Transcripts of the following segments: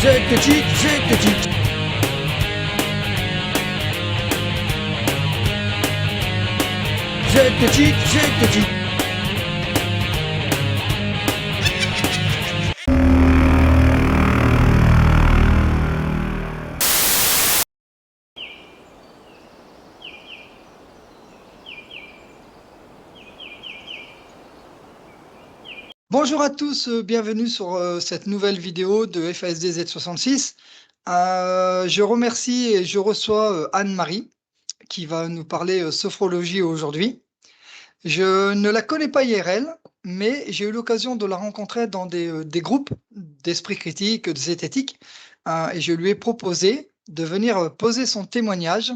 Zectetic, zectetic. Zectetic, zectetic. Bonjour à tous, bienvenue sur cette nouvelle vidéo de FASD Z66. Je remercie et je reçois Anne-Marie qui va nous parler sophrologie aujourd'hui. Je ne la connais pas IRL, mais j'ai eu l'occasion de la rencontrer dans des groupes d'esprit critique, de zététique, et je lui ai proposé de venir poser son témoignage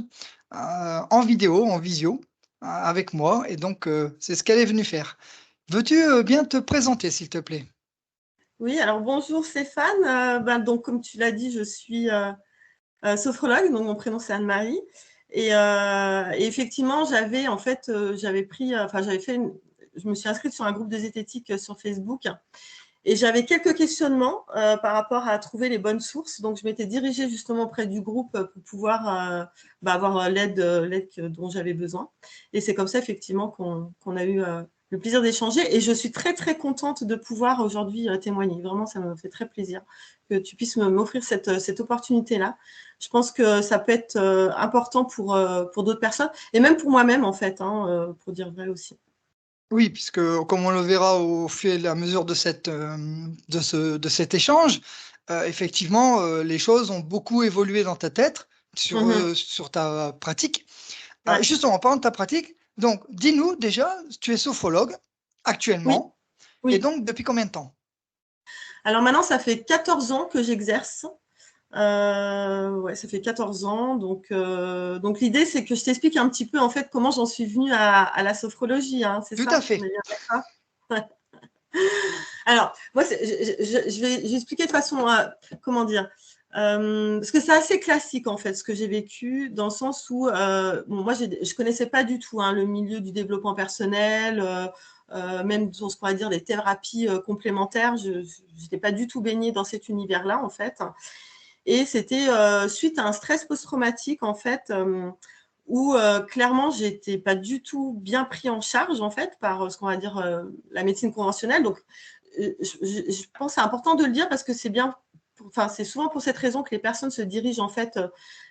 en vidéo, en visio, avec moi, et donc c'est ce qu'elle est venue faire. Veux-tu bien te présenter, s'il te plaît? Oui, alors bonjour Stéphane. Donc, comme tu l'as dit, je suis sophrologue, donc mon prénom c'est Anne-Marie. Et effectivement, je me suis inscrite sur un groupe de zététique sur Facebook et j'avais quelques questionnements par rapport à trouver les bonnes sources. Donc, je m'étais dirigée justement auprès du groupe pour pouvoir avoir l'aide dont j'avais besoin. Et c'est comme ça, effectivement, qu'on a eu le plaisir d'échanger. Et je suis très, très contente de pouvoir aujourd'hui témoigner. Vraiment, ça me fait très plaisir que tu puisses m'offrir cette opportunité-là. Je pense que ça peut être important pour d'autres personnes et même pour moi-même, en fait, pour dire vrai aussi. Oui, puisque comme on le verra au fur et à mesure de de cet échange, effectivement, les choses ont beaucoup évolué dans ta tête sur ta pratique. Ouais. Justement, en parlant de ta pratique, donc dis-nous déjà, tu es sophrologue Oui, actuellement, et oui. donc depuis combien de temps? Alors maintenant, ça fait 14 ans que j'exerce. Ouais, ça fait 14 ans. Donc l'idée, c'est que je t'explique un petit peu en fait comment j'en suis venue à la sophrologie. Hein, c'est Tout à ça? On est fait. bien d'accord? Ouais. Alors, moi, je vais expliquer de façon, comment dire, parce que c'est assez classique en fait ce que j'ai vécu, dans le sens où, bon, moi, je connaissais pas du tout le milieu du développement personnel, même sur ce qu'on va dire des thérapies complémentaires. Je n'étais pas du tout baignée dans cet univers-là en fait. Et c'était suite à un stress post-traumatique en fait. Où clairement, j'étais pas du tout bien pris en charge en fait par ce qu'on va dire la médecine conventionnelle. Donc, je pense que c'est important de le dire parce que c'est bien, enfin, c'est souvent pour cette raison que les personnes se dirigent en fait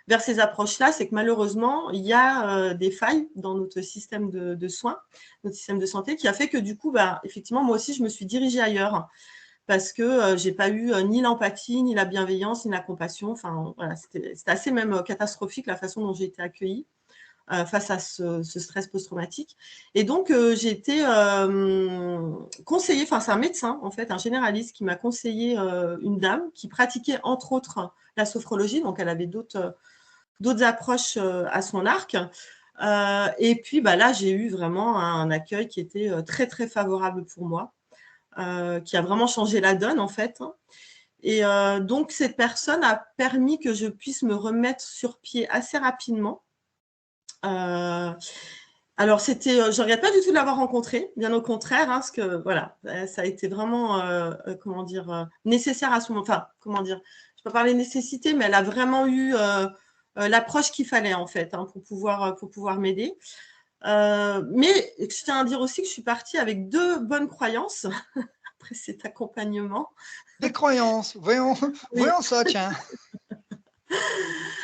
vers ces approches-là. C'est que malheureusement, il y a des failles dans notre système de soins, notre système de santé, qui a fait que du coup, effectivement, moi aussi, je me suis dirigée ailleurs parce que j'ai pas eu ni l'empathie, ni la bienveillance, ni la compassion. Enfin, voilà, c'était assez même catastrophique la façon dont j'ai été accueillie face à ce stress post-traumatique. Et donc, j'ai été conseillée, enfin, c'est un médecin, en fait, un généraliste qui m'a conseillé une dame qui pratiquait, entre autres, la sophrologie. Donc, elle avait d'autres approches à son arc. Et puis, là, j'ai eu vraiment un accueil qui était très, très favorable pour moi, qui a vraiment changé la donne, en fait. Et donc, cette personne a permis que je puisse me remettre sur pied assez rapidement. Alors, je regrette pas du tout de l'avoir rencontré, bien au contraire, parce que voilà, ça a été vraiment, comment dire, nécessaire à ce moment. Enfin, comment dire, je peux pas parler de nécessité, mais elle a vraiment eu l'approche qu'il fallait en fait pour pouvoir m'aider. Mais je tiens à dire aussi que je suis partie avec 2 bonnes croyances après cet accompagnement. Des croyances, voyons, Oui. voyons ça, tiens.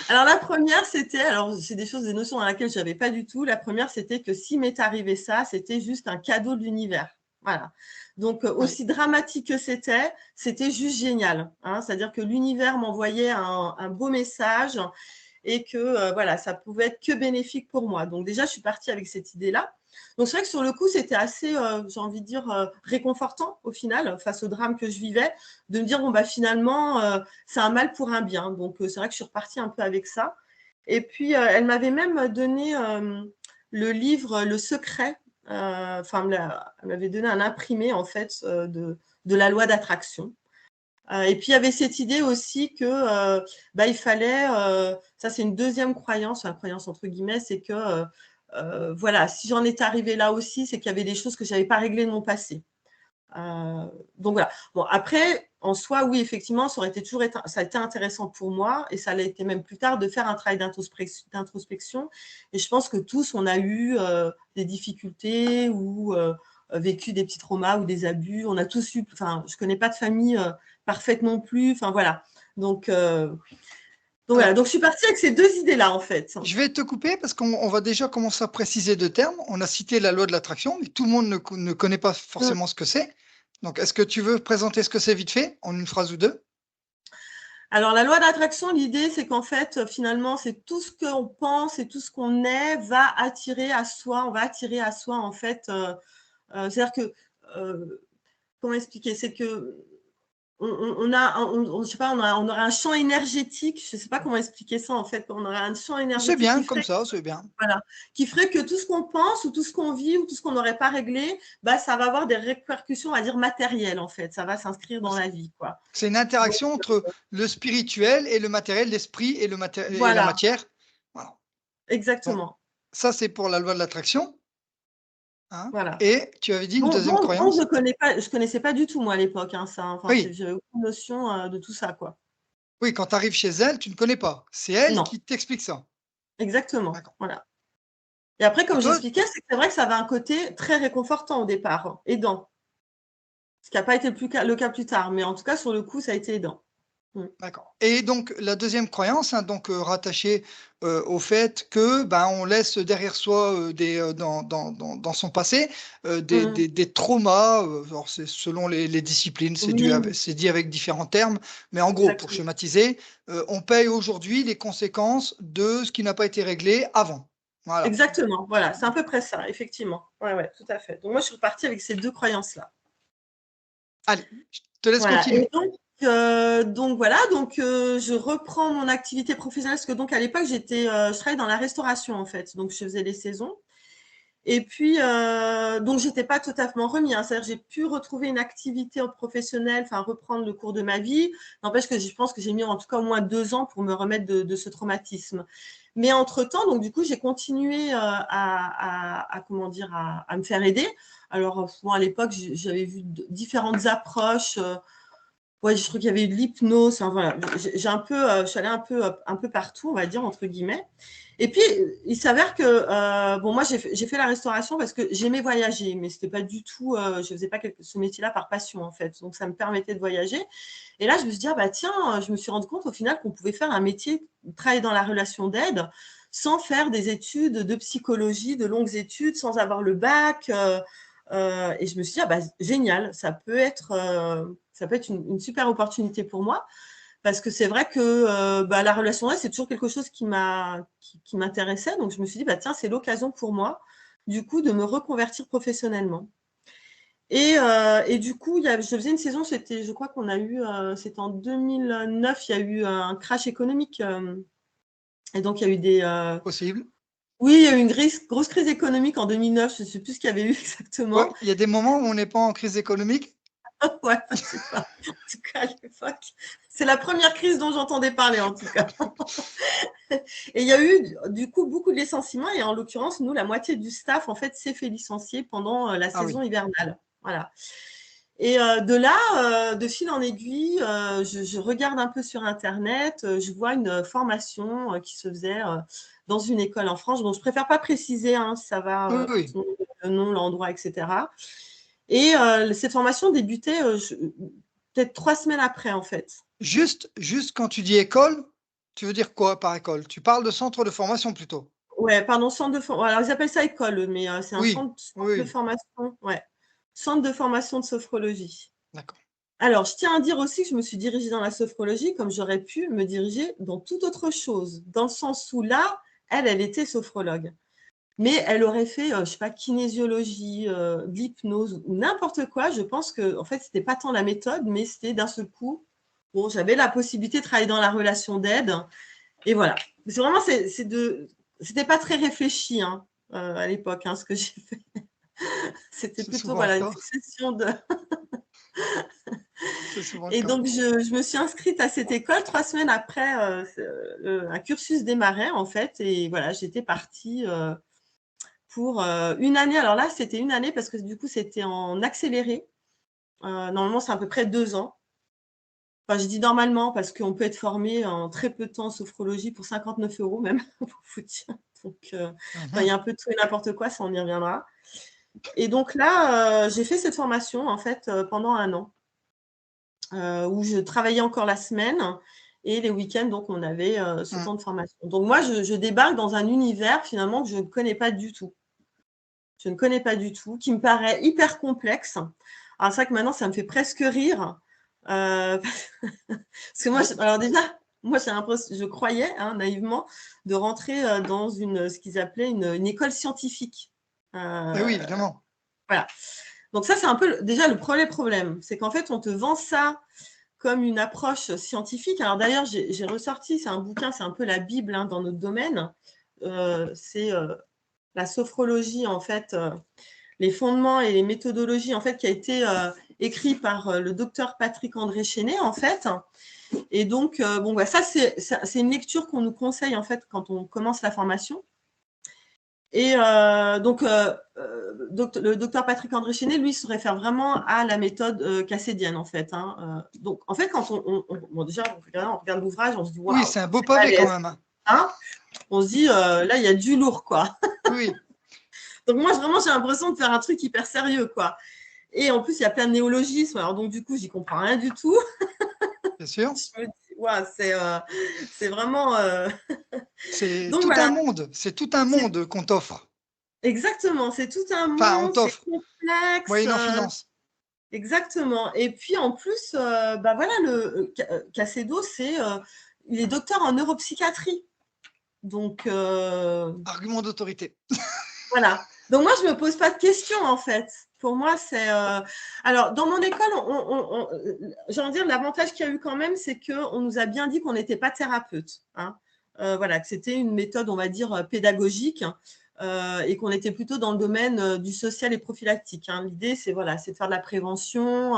Alors la première, c'est des notions dans lesquelles je n'avais pas du tout. La première, c'était que si m'est arrivé ça, c'était juste un cadeau de l'univers. Voilà. Donc, Oui. aussi dramatique que c'était juste génial. C'est-à-dire que l'univers m'envoyait un beau message et que voilà, ça pouvait être que bénéfique pour moi. Donc déjà, je suis partie avec cette idée-là. Donc c'est vrai que sur le coup, c'était assez, j'ai envie de dire, réconfortant au final, face au drame que je vivais, de me dire, bon, finalement, c'est un mal pour un bien. Donc c'est vrai que je suis repartie un peu avec ça. Et puis, elle m'avait même donné le livre Le Secret. Elle m'avait donné un imprimé, en fait, de la loi d'attraction. Et puis, il y avait cette idée aussi que il fallait, ça c'est une deuxième croyance, enfin, croyance entre guillemets, c'est que voilà, si j'en étais arrivée là aussi, c'est qu'il y avait des choses que je n'avais pas réglées de mon passé. Donc voilà. Bon, après, en soi, oui, effectivement, ça a été intéressant pour moi et ça l'a été même plus tard de faire un travail d'introspection. Et je pense que tous, on a eu des difficultés ou vécu des petits traumas ou des abus. On a tous eu, enfin, je ne connais pas de famille parfaite non plus. Enfin, voilà. Donc voilà. Donc, je suis partie avec ces deux idées-là, en fait. Je vais te couper parce qu'on va déjà commencer à préciser deux termes. On a cité la loi de l'attraction, mais tout le monde ne connaît pas forcément ce que c'est. Donc, est-ce que tu veux présenter ce que c'est vite fait, en une phrase ou deux? Alors, la loi d'attraction, l'idée, c'est qu'en fait, finalement, c'est tout ce qu'on pense et tout ce qu'on est va attirer à soi. On va attirer à soi, en fait. C'est-à-dire que, comment expliquer? C'est que je sais pas, on aurait un champ énergétique. Je ne sais pas comment expliquer ça, en fait. On aurait un champ C'est énergétique bien, qui comme ferait ça, c'est bien. Voilà, qui ferait que tout ce qu'on pense ou tout ce qu'on vit ou tout ce qu'on n'aurait pas réglé, bah, ça va avoir des répercussions, on va dire, matérielles, en fait. Ça va s'inscrire dans la vie, quoi. C'est une Donc, interaction entre le spirituel et le matériel, l'esprit et, et la voilà, matière. Voilà. Donc, exactement. ça, c'est pour la loi de l'attraction. Hein. Voilà. Et tu avais dit une Bon, deuxième je croyance? ne connaissais pas du tout, moi, à l'époque, hein, ça. Enfin, Oui, j'avais aucune notion de tout ça, quoi. oui, quand tu arrives chez elle, tu ne connais pas. C'est elle Non, qui t'explique ça. exactement. D'accord. Voilà. Et après, Et comme toi, j'expliquais, c'est vrai que ça avait un côté très réconfortant au départ, hein, aidant. Ce qui n'a pas été le cas plus tard, mais en tout cas, sur le coup, ça a été aidant. Mm. d'accord. Et donc la deuxième croyance, hein, donc rattachée au fait que ben on laisse derrière soi dans son passé Mm. des traumas. Alors c'est selon les disciplines, Oui, c'est dit avec différents termes, mais en gros, pour exactement. schématiser, on paye aujourd'hui les conséquences de ce qui n'a pas été réglé avant. Voilà. Exactement, voilà, c'est à peu près ça, effectivement. Ouais, ouais, tout à fait. Donc moi, je suis repartie avec ces deux croyances-là. Allez, je te laisse Voilà. Et continuer. donc voilà, donc je reprends mon activité professionnelle parce que donc à l'époque, je travaillais dans la restauration en fait, donc je faisais les saisons. Et puis donc j'étais pas totalement remis, hein, c'est-à-dire j'ai pu retrouver une activité professionnelle, enfin reprendre le cours de ma vie. N'empêche que je pense que j'ai mis en tout cas au moins 2 ans pour me remettre de ce traumatisme. Mais entre-temps, donc du coup, j'ai continué comment dire, à me faire aider. Alors, bon, à l'époque, j'avais vu différentes approches. Ouais, je trouve qu'il y avait eu de l'hypnose. Enfin, voilà, je suis allée un peu partout, on va dire, entre guillemets. Et puis, il s'avère que, bon, moi, j'ai fait la restauration parce que j'aimais voyager, mais c'était pas du tout, je faisais pas ce métier-là par passion, en fait. Donc, ça me permettait de voyager. Et là, je me suis dit, ah, bah, tiens, je me suis rendu compte au final qu'on pouvait faire un métier, travailler dans la relation d'aide, sans faire des études de psychologie, de longues études, sans avoir le bac. Et je me suis dit, ah, bah, génial, ça peut être une super opportunité pour moi. Parce que c'est vrai que bah, la relation d'aide, c'est toujours quelque chose qui m'intéressait. Donc, je me suis dit, bah, tiens, c'est l'occasion pour moi, du coup, de me reconvertir professionnellement. Et du coup, je faisais une saison, je crois qu'on a eu, c'était en 2009, il y a eu un crash économique. Et donc, il y a eu Possible. oui, il y a eu une grosse crise économique en 2009, je ne sais plus ce qu'il y avait eu Ouais, exactement. il y a des moments où on n'est pas en crise économique. Ouais, je sais pas. En tout cas, à l'époque, c'est la première crise dont j'entendais parler, en tout cas. Et il y a eu, du coup, beaucoup de licenciements. Et en l'occurrence, nous, la moitié du staff, en fait, s'est fait licencier pendant la Ah saison oui. hivernale. Voilà. Et de là, de fil en aiguille, je regarde un peu sur Internet, je vois une formation qui se faisait dans une école en France. Donc, je ne préfère pas préciser, hein, si ça va, Oui, oui. le nom, l'endroit, etc. Et cette formation débutait peut-être 3 semaines après, en fait. Juste quand tu dis école, tu veux dire quoi par école? Tu parles de centre de formation plutôt? Ouais, pardon, centre de formation. Alors, ils appellent ça école, mais c'est un Oui, centre oui, de oui, formation. Ouais, centre de formation de sophrologie. d'accord. Alors, je tiens à dire aussi que je me suis dirigée dans la sophrologie comme j'aurais pu me diriger dans toute autre chose, dans le sens où là, elle était sophrologue. Mais elle aurait fait, je ne sais pas, kinésiologie, de l'hypnose ou n'importe quoi. Je pense que, en fait, ce n'était pas tant la méthode, mais c'était d'un seul coup. Bon, j'avais la possibilité de travailler dans la relation d'aide. Et voilà. C'est vraiment, c'était pas très réfléchi hein, à l'époque, hein, ce que j'ai fait. C'était C'est plutôt souvent le voilà, une cas. succession de. C'est souvent le Et cas. donc, je me suis inscrite à cette école 3 semaines après un cursus démarrait, en fait. Et voilà, j'étais partie pour une année. Alors là, c'était une année parce que du coup, c'était en accéléré. Normalement, c'est à peu près 2 ans. Enfin, je dis normalement parce qu'on peut être formé en très peu de temps en sophrologie pour 59 € même, pour vous dire. Donc, il y a un peu de tout et n'importe quoi, ça on y reviendra. Et donc là, j'ai fait cette formation en fait pendant 1 an, où je travaillais encore la semaine et les week-ends, donc on avait ce temps de formation. Donc moi, je débarque dans un univers finalement que je ne connais pas du tout. Je ne connais pas du tout, qui me paraît hyper complexe. Alors c'est vrai que maintenant, ça me fait presque rire. Parce que moi, alors déjà, moi, je croyais naïvement de rentrer dans ce qu'ils appelaient une école scientifique. Et oui, évidemment. Voilà. Donc ça, c'est un peu déjà le premier problème. C'est qu'en fait, on te vend ça comme une approche scientifique. Alors d'ailleurs, j'ai ressorti, c'est un bouquin, c'est un peu la Bible dans notre domaine. C'est la sophrologie, en fait, les fondements et les méthodologies, en fait, qui a été écrit par le docteur Patrick André Chénet, en fait. Et donc, bon, bah, ça, c'est une lecture qu'on nous conseille, en fait, quand on commence la formation. Et donc, le docteur Patrick André Chénet, lui, se réfère vraiment à la méthode cassédienne, en fait. Donc, en fait, quand bon, déjà, on regarde l'ouvrage, on se dit, waouh, Oui, c'est un beau pavé quand même. On se dit, là, il y a du lourd, quoi. Oui. Donc, moi, vraiment, j'ai l'impression de faire un truc hyper sérieux, quoi. Et en plus, il y a plein de néologismes. Alors, donc, du coup, j'y comprends rien du tout. Bien sûr. Je me dis, waouh, c'est vraiment. C'est Donc, tout voilà. un monde. C'est tout un monde qu'on t'offre. Exactement. C'est tout un Enfin, on monde, c'est t'offre, complexe. moyennant finance. Exactement. Et puis, en plus, bah voilà, Cassedo, il est docteur en neuropsychiatrie. Donc, Argument d'autorité. voilà. Donc, moi, je ne me pose pas de questions, en fait. Pour moi, c'est. Alors, dans mon école, j'ai envie de dire, l'avantage qu'il y a eu quand même, c'est qu'on nous a bien dit qu'on n'était pas thérapeute. Voilà, que c'était une méthode, on va dire, pédagogique et qu'on était plutôt dans le domaine du social et prophylactique. L'idée, c'est voilà, de faire de la prévention.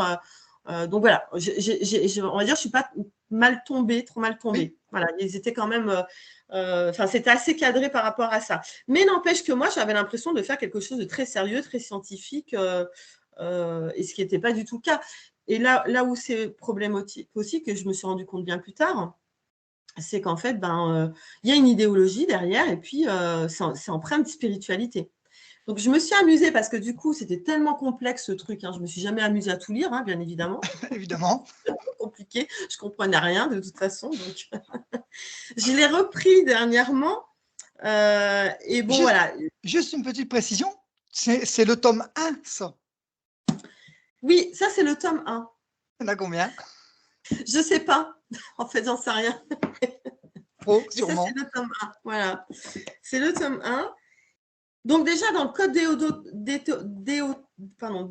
Donc, voilà, on va dire, je ne suis pas trop mal tombée. Oui. Voilà, ils étaient quand même. Enfin, c'était assez cadré par rapport à ça. Mais n'empêche que moi, j'avais l'impression de faire quelque chose de très sérieux, très scientifique, et ce qui n'était pas du tout le cas. Et là où c'est problématique aussi, que je me suis rendu compte bien plus tard, c'est qu'en fait, y a une idéologie derrière, et puis c'est empreint de spiritualité. Donc, je me suis amusée parce que du coup, c'était tellement complexe ce truc. Je ne me suis jamais amusée à tout lire, bien évidemment. Évidemment. C'est compliqué. Je ne comprenais rien de toute façon. Donc, je l'ai repris dernièrement. Et bon, voilà. Juste une petite précision. C'est le tome 1, ça. Oui, ça, c'est le tome 1. Il y en a combien? Je ne sais pas. En fait, j'en sais rien. Trop, sûrement. Ça, c'est le tome 1. Voilà. C'est le tome 1. Donc, déjà, dans le code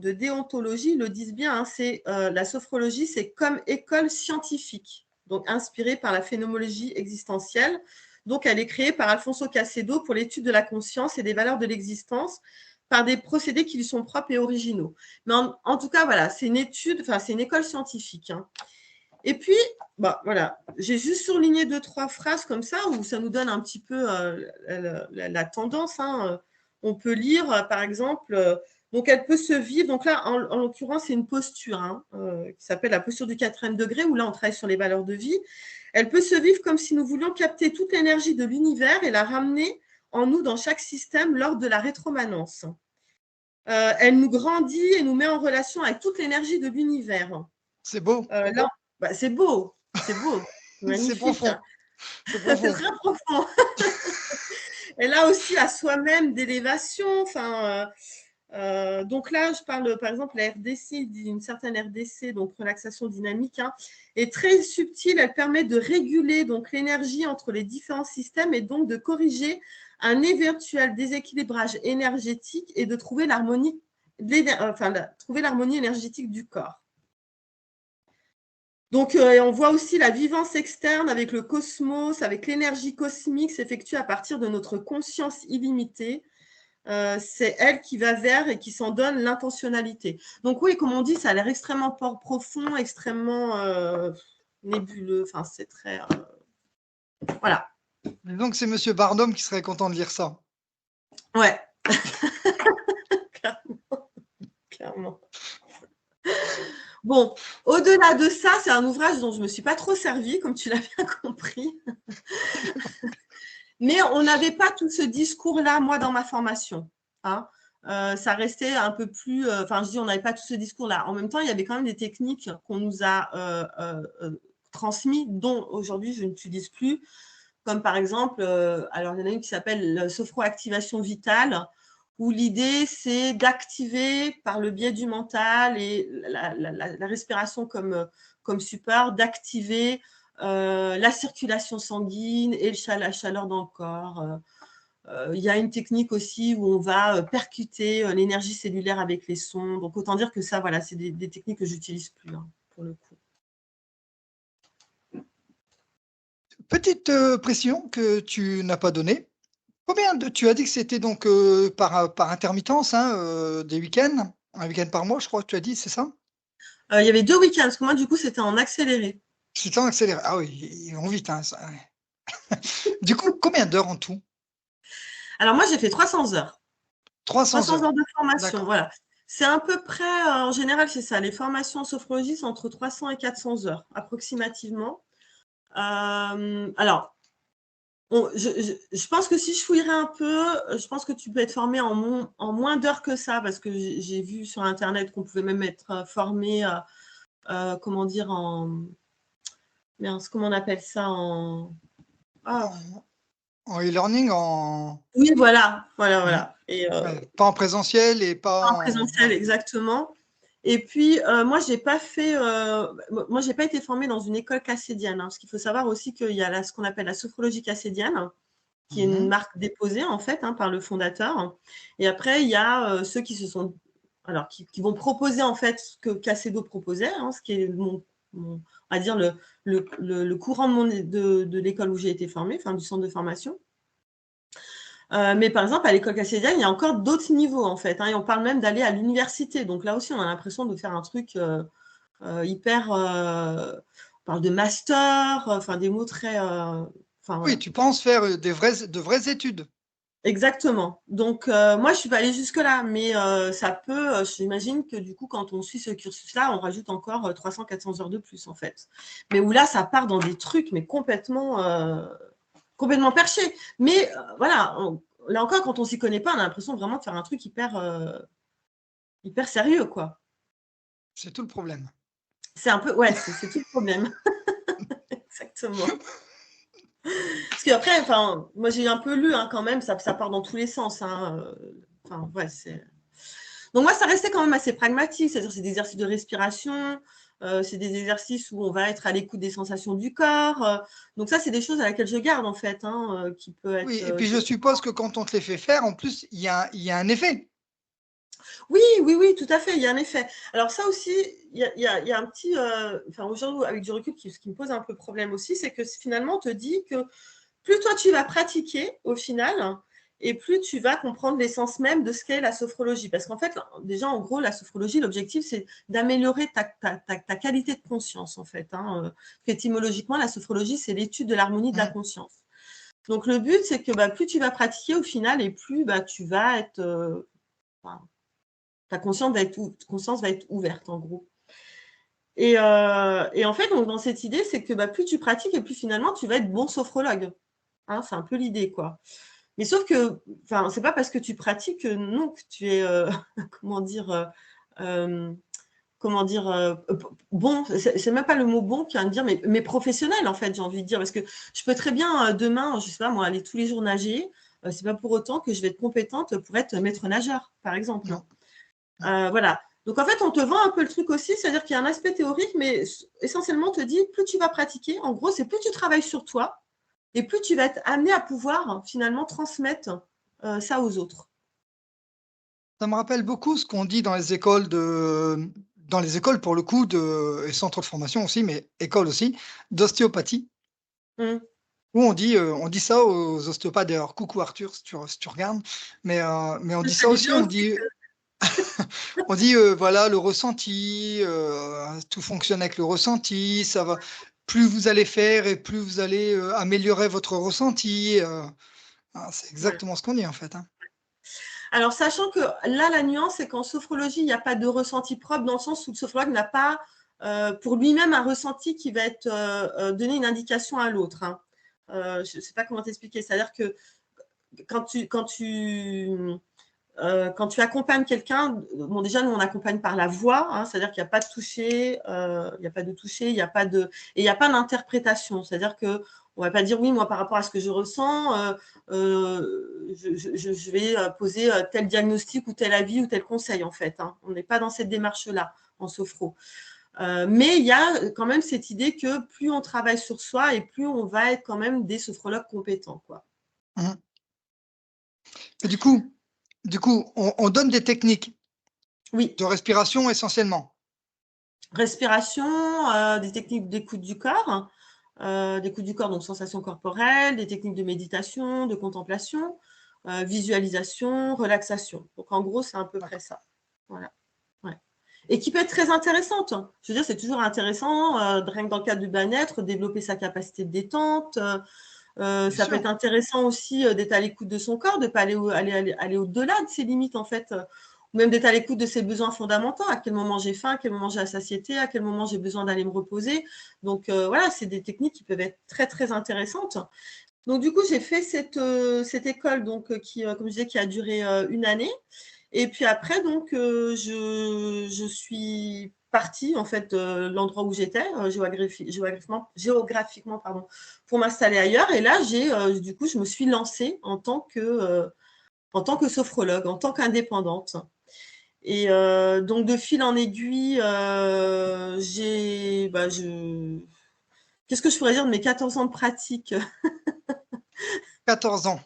de déontologie, ils le disent bien, c'est la sophrologie, c'est comme école scientifique, donc inspirée par la phénoménologie existentielle. Donc, elle est créée par Alfonso Cassedo pour l'étude de la conscience et des valeurs de l'existence par des procédés qui lui sont propres et originaux. Mais en tout cas, voilà, c'est une école scientifique. Et puis, voilà, j'ai juste surligné 2-3 phrases comme ça où ça nous donne un petit peu la tendance. On peut lire, par exemple, donc elle peut se vivre. Donc là, en l'occurrence, c'est une posture qui s'appelle la posture du 4e degré, où là, on travaille sur les valeurs de vie. Elle peut se vivre comme si nous voulions capter toute l'énergie de l'univers et la ramener en nous dans chaque système lors de la rétromanence. Elle nous grandit et nous met en relation avec toute l'énergie de l'univers. C'est beau. Là, c'est beau, c'est beau, magnifique. C'est profond. C'est très profond. Et là aussi, à soi-même d'élévation. Donc là, je parle par exemple la RDC, d'une certaine RDC, donc relaxation dynamique, est très subtile. Elle permet de réguler donc l'énergie entre les différents systèmes et donc de corriger un éventuel déséquilibrage énergétique et de trouver l'harmonie énergétique du corps. Donc, on voit aussi la vivance externe avec le cosmos, avec l'énergie cosmique s'effectue à partir de notre conscience illimitée. C'est elle qui va vers et qui s'en donne l'intentionnalité. Donc oui, comme on dit, ça a l'air extrêmement profond, extrêmement nébuleux. Enfin, c'est très… voilà. Donc, c'est Monsieur Barnum qui serait content de lire ça. Ouais. Clairement. Bon, au-delà de ça, c'est un ouvrage dont je ne me suis pas trop servie, comme tu l'as bien compris. Mais on n'avait pas tout ce discours-là, moi, dans ma formation. Hein. Ça restait un peu plus… Enfin, je dis, on n'avait pas tout ce discours-là. En même temps, il y avait quand même des techniques qu'on nous a transmises, dont aujourd'hui, je n'utilise plus. Comme par exemple, alors il y en a une qui s'appelle sophroactivation vitale, où l'idée, c'est d'activer par le biais du mental et la respiration comme support, d'activer la circulation sanguine et la chaleur dans le corps. Il y a une technique aussi où on va percuter l'énergie cellulaire avec les sons. Donc, autant dire que ça, voilà, c'est des techniques que j'utilise plus, hein, pour le coup. Petite précision que tu n'as pas donnée. Tu as dit que c'était donc par intermittence, hein, des week-ends, un week-end par mois, je crois que tu as dit, c'est ça? Il y avait 2 week-ends, parce que moi, du coup, c'était en accéléré. C'est en accéléré. Ah oui, ils vont vite, hein, ça, ouais. Du coup, combien d'heures en tout? Alors, moi, j'ai fait 300 heures. 300 300 heures. heures de formation, D'accord. voilà. C'est à peu près, en général, c'est ça. Les formations en sophrologie, c'est entre 300 et 400 heures, approximativement. Alors, je pense que si je fouillerais un peu, je pense que tu peux être formé en moins d'heures que ça, parce que j'ai vu sur Internet qu'on pouvait même être formé, comment dire, comment on appelle ça En, en e-learning, Oui, voilà. Mhm. Et, Ouais, pas en présentiel et pas en présentiel, ouais. exactement. Et puis, moi, j'ai pas été formée dans une école cassédienne. Hein, parce qu'il faut savoir aussi qu'il y a ce qu'on appelle la sophrologie cassédienne, qui est une Mhm. marque déposée, en fait, hein, par le fondateur. Et après, il y a ceux qui vont proposer, en fait, ce que Cassedo proposait, hein, ce qui est on va dire, le courant de l'école où j'ai été formée, enfin, du centre de formation. Mais par exemple, à l'école cassédienne, il y a encore d'autres niveaux, en fait. Hein, et on parle même d'aller à l'université. Donc là aussi, on a l'impression de faire un truc hyper… on parle de master, enfin des mots très… enfin, Oui, voilà. tu penses faire de vraies études. Exactement. Donc, moi, je ne suis pas allée jusque-là, mais ça peut… j'imagine que du coup, quand on suit ce cursus-là, on rajoute encore 300-400 heures de plus, en fait. Mais où là, ça part dans des trucs, mais complètement perché. Mais voilà, là encore, quand on s'y connaît pas, on a l'impression vraiment de faire un truc hyper sérieux, quoi. C'est tout le problème. C'est un peu, ouais, c'est tout le problème. Exactement. Parce qu'après, enfin, moi j'ai un peu lu, hein, quand même, ça part dans tous les sens. Hein, enfin, ouais, c'est… Donc moi, ça restait quand même assez pragmatique, c'est-à-dire c'est des exercices de respiration, c'est des exercices où on va être à l'écoute des sensations du corps. Donc ça, c'est des choses à laquelle je garde en fait, hein, qui peut Oui, être… et puis je suppose que quand on te les fait faire, en plus, il y a un effet. Oui, tout à fait, il y a un effet. Alors ça aussi, il y a un petit… enfin, aujourd'hui, avec du recul, ce qui me pose un peu problème aussi, c'est que finalement, on te dit que plus toi, tu vas pratiquer au final, et plus tu vas comprendre l'essence même de ce qu'est la sophrologie. Parce qu'en fait, déjà, en gros, la sophrologie, l'objectif, c'est d'améliorer ta qualité de conscience, en fait. Hein. Étymologiquement, la sophrologie, c'est l'étude de l'harmonie de la Mm. conscience. Donc, le but, c'est que plus tu vas pratiquer au final, et plus tu vas être… enfin, ta conscience va être ouverte, en gros. Et en fait, donc, dans cette idée, c'est que plus tu pratiques, et plus finalement, tu vas être bon sophrologue. Hein, c'est un peu l'idée, quoi. Mais sauf que, enfin, c'est pas parce que tu pratiques que non, que tu es, comment dire, bon, c'est même pas le mot bon qui vient de dire, mais professionnel, en fait, j'ai envie de dire. Parce que je peux très bien, demain, je sais pas, moi, aller tous les jours nager. C'est pas pour autant que je vais être compétente pour être maître nageur, par exemple. Non. Non. Voilà. Donc, en fait, on te vend un peu le truc aussi, c'est-à-dire qu'il y a un aspect théorique, mais essentiellement, on te dit, plus tu vas pratiquer, en gros, c'est plus tu travailles sur toi, et plus tu vas être amené à pouvoir finalement transmettre ça aux autres. Ça me rappelle beaucoup ce qu'on dit dans les écoles pour le coup, et centres de formation aussi, mais écoles aussi, d'ostéopathie, Mmh. où on dit ça aux ostéopathes. D'ailleurs, coucou Arthur, si tu regardes, mais on Je dit ça savais aussi, bien aussi on dit voilà, le ressenti, tout fonctionne avec le ressenti, ça va. Plus vous allez faire et plus vous allez améliorer votre ressenti. C'est voilà. exactement ce qu'on dit en fait. Hein. Alors, sachant que là, la nuance, c'est qu'en sophrologie, il n'y a pas de ressenti propre dans le sens où le sophrologue n'a pas pour lui-même un ressenti qui va être donner une indication à l'autre. Hein. Je ne sais pas comment t'expliquer. C'est-à-dire que quand tu accompagnes quelqu'un, bon déjà nous on accompagne par la voix, hein, c'est-à-dire qu'il n'y a pas de toucher, il n'y a pas de toucher, il n'y a pas de et il n'y a pas d'interprétation, c'est-à-dire que on va pas dire oui moi par rapport à ce que je ressens, je vais poser tel diagnostic ou tel avis ou tel conseil en fait. Hein. On n'est pas dans cette démarche-là en sophro. Mais il y a quand même cette idée que plus on travaille sur soi et plus on va être quand même des sophrologues compétents, quoi. Mmh. Et du coup, on donne des techniques Oui. de respiration essentiellement. Respiration, des techniques d'écoute du corps, donc sensations corporelles, des techniques de méditation, de contemplation, visualisation, relaxation. Donc, en gros, c'est à peu près ça. Voilà. Ouais. Et qui peut être très intéressante. Hein. Je veux dire, c'est toujours intéressant, rien que dans le cadre du bien-être, développer sa capacité de détente. Ça peut être intéressant aussi d'être à l'écoute de son corps, de ne pas aller au-delà de ses limites, en fait. Ou même d'être à l'écoute de ses besoins fondamentaux. À quel moment j'ai faim, à quel moment j'ai la satiété, à quel moment j'ai besoin d'aller me reposer. Donc, voilà, c'est des techniques qui peuvent être très, très intéressantes. Donc, du coup, j'ai fait cette école donc, qui, comme je disais, qui a duré une année. Et puis après, donc, je suis partie en fait de l'endroit où j'étais géographiquement pardon, pour m'installer ailleurs. Et là, du coup, je me suis lancée en tant que sophrologue, en tant qu'indépendante. Et donc, de fil en aiguille, qu'est-ce que je pourrais dire de mes 14 ans de pratique? 14 ans.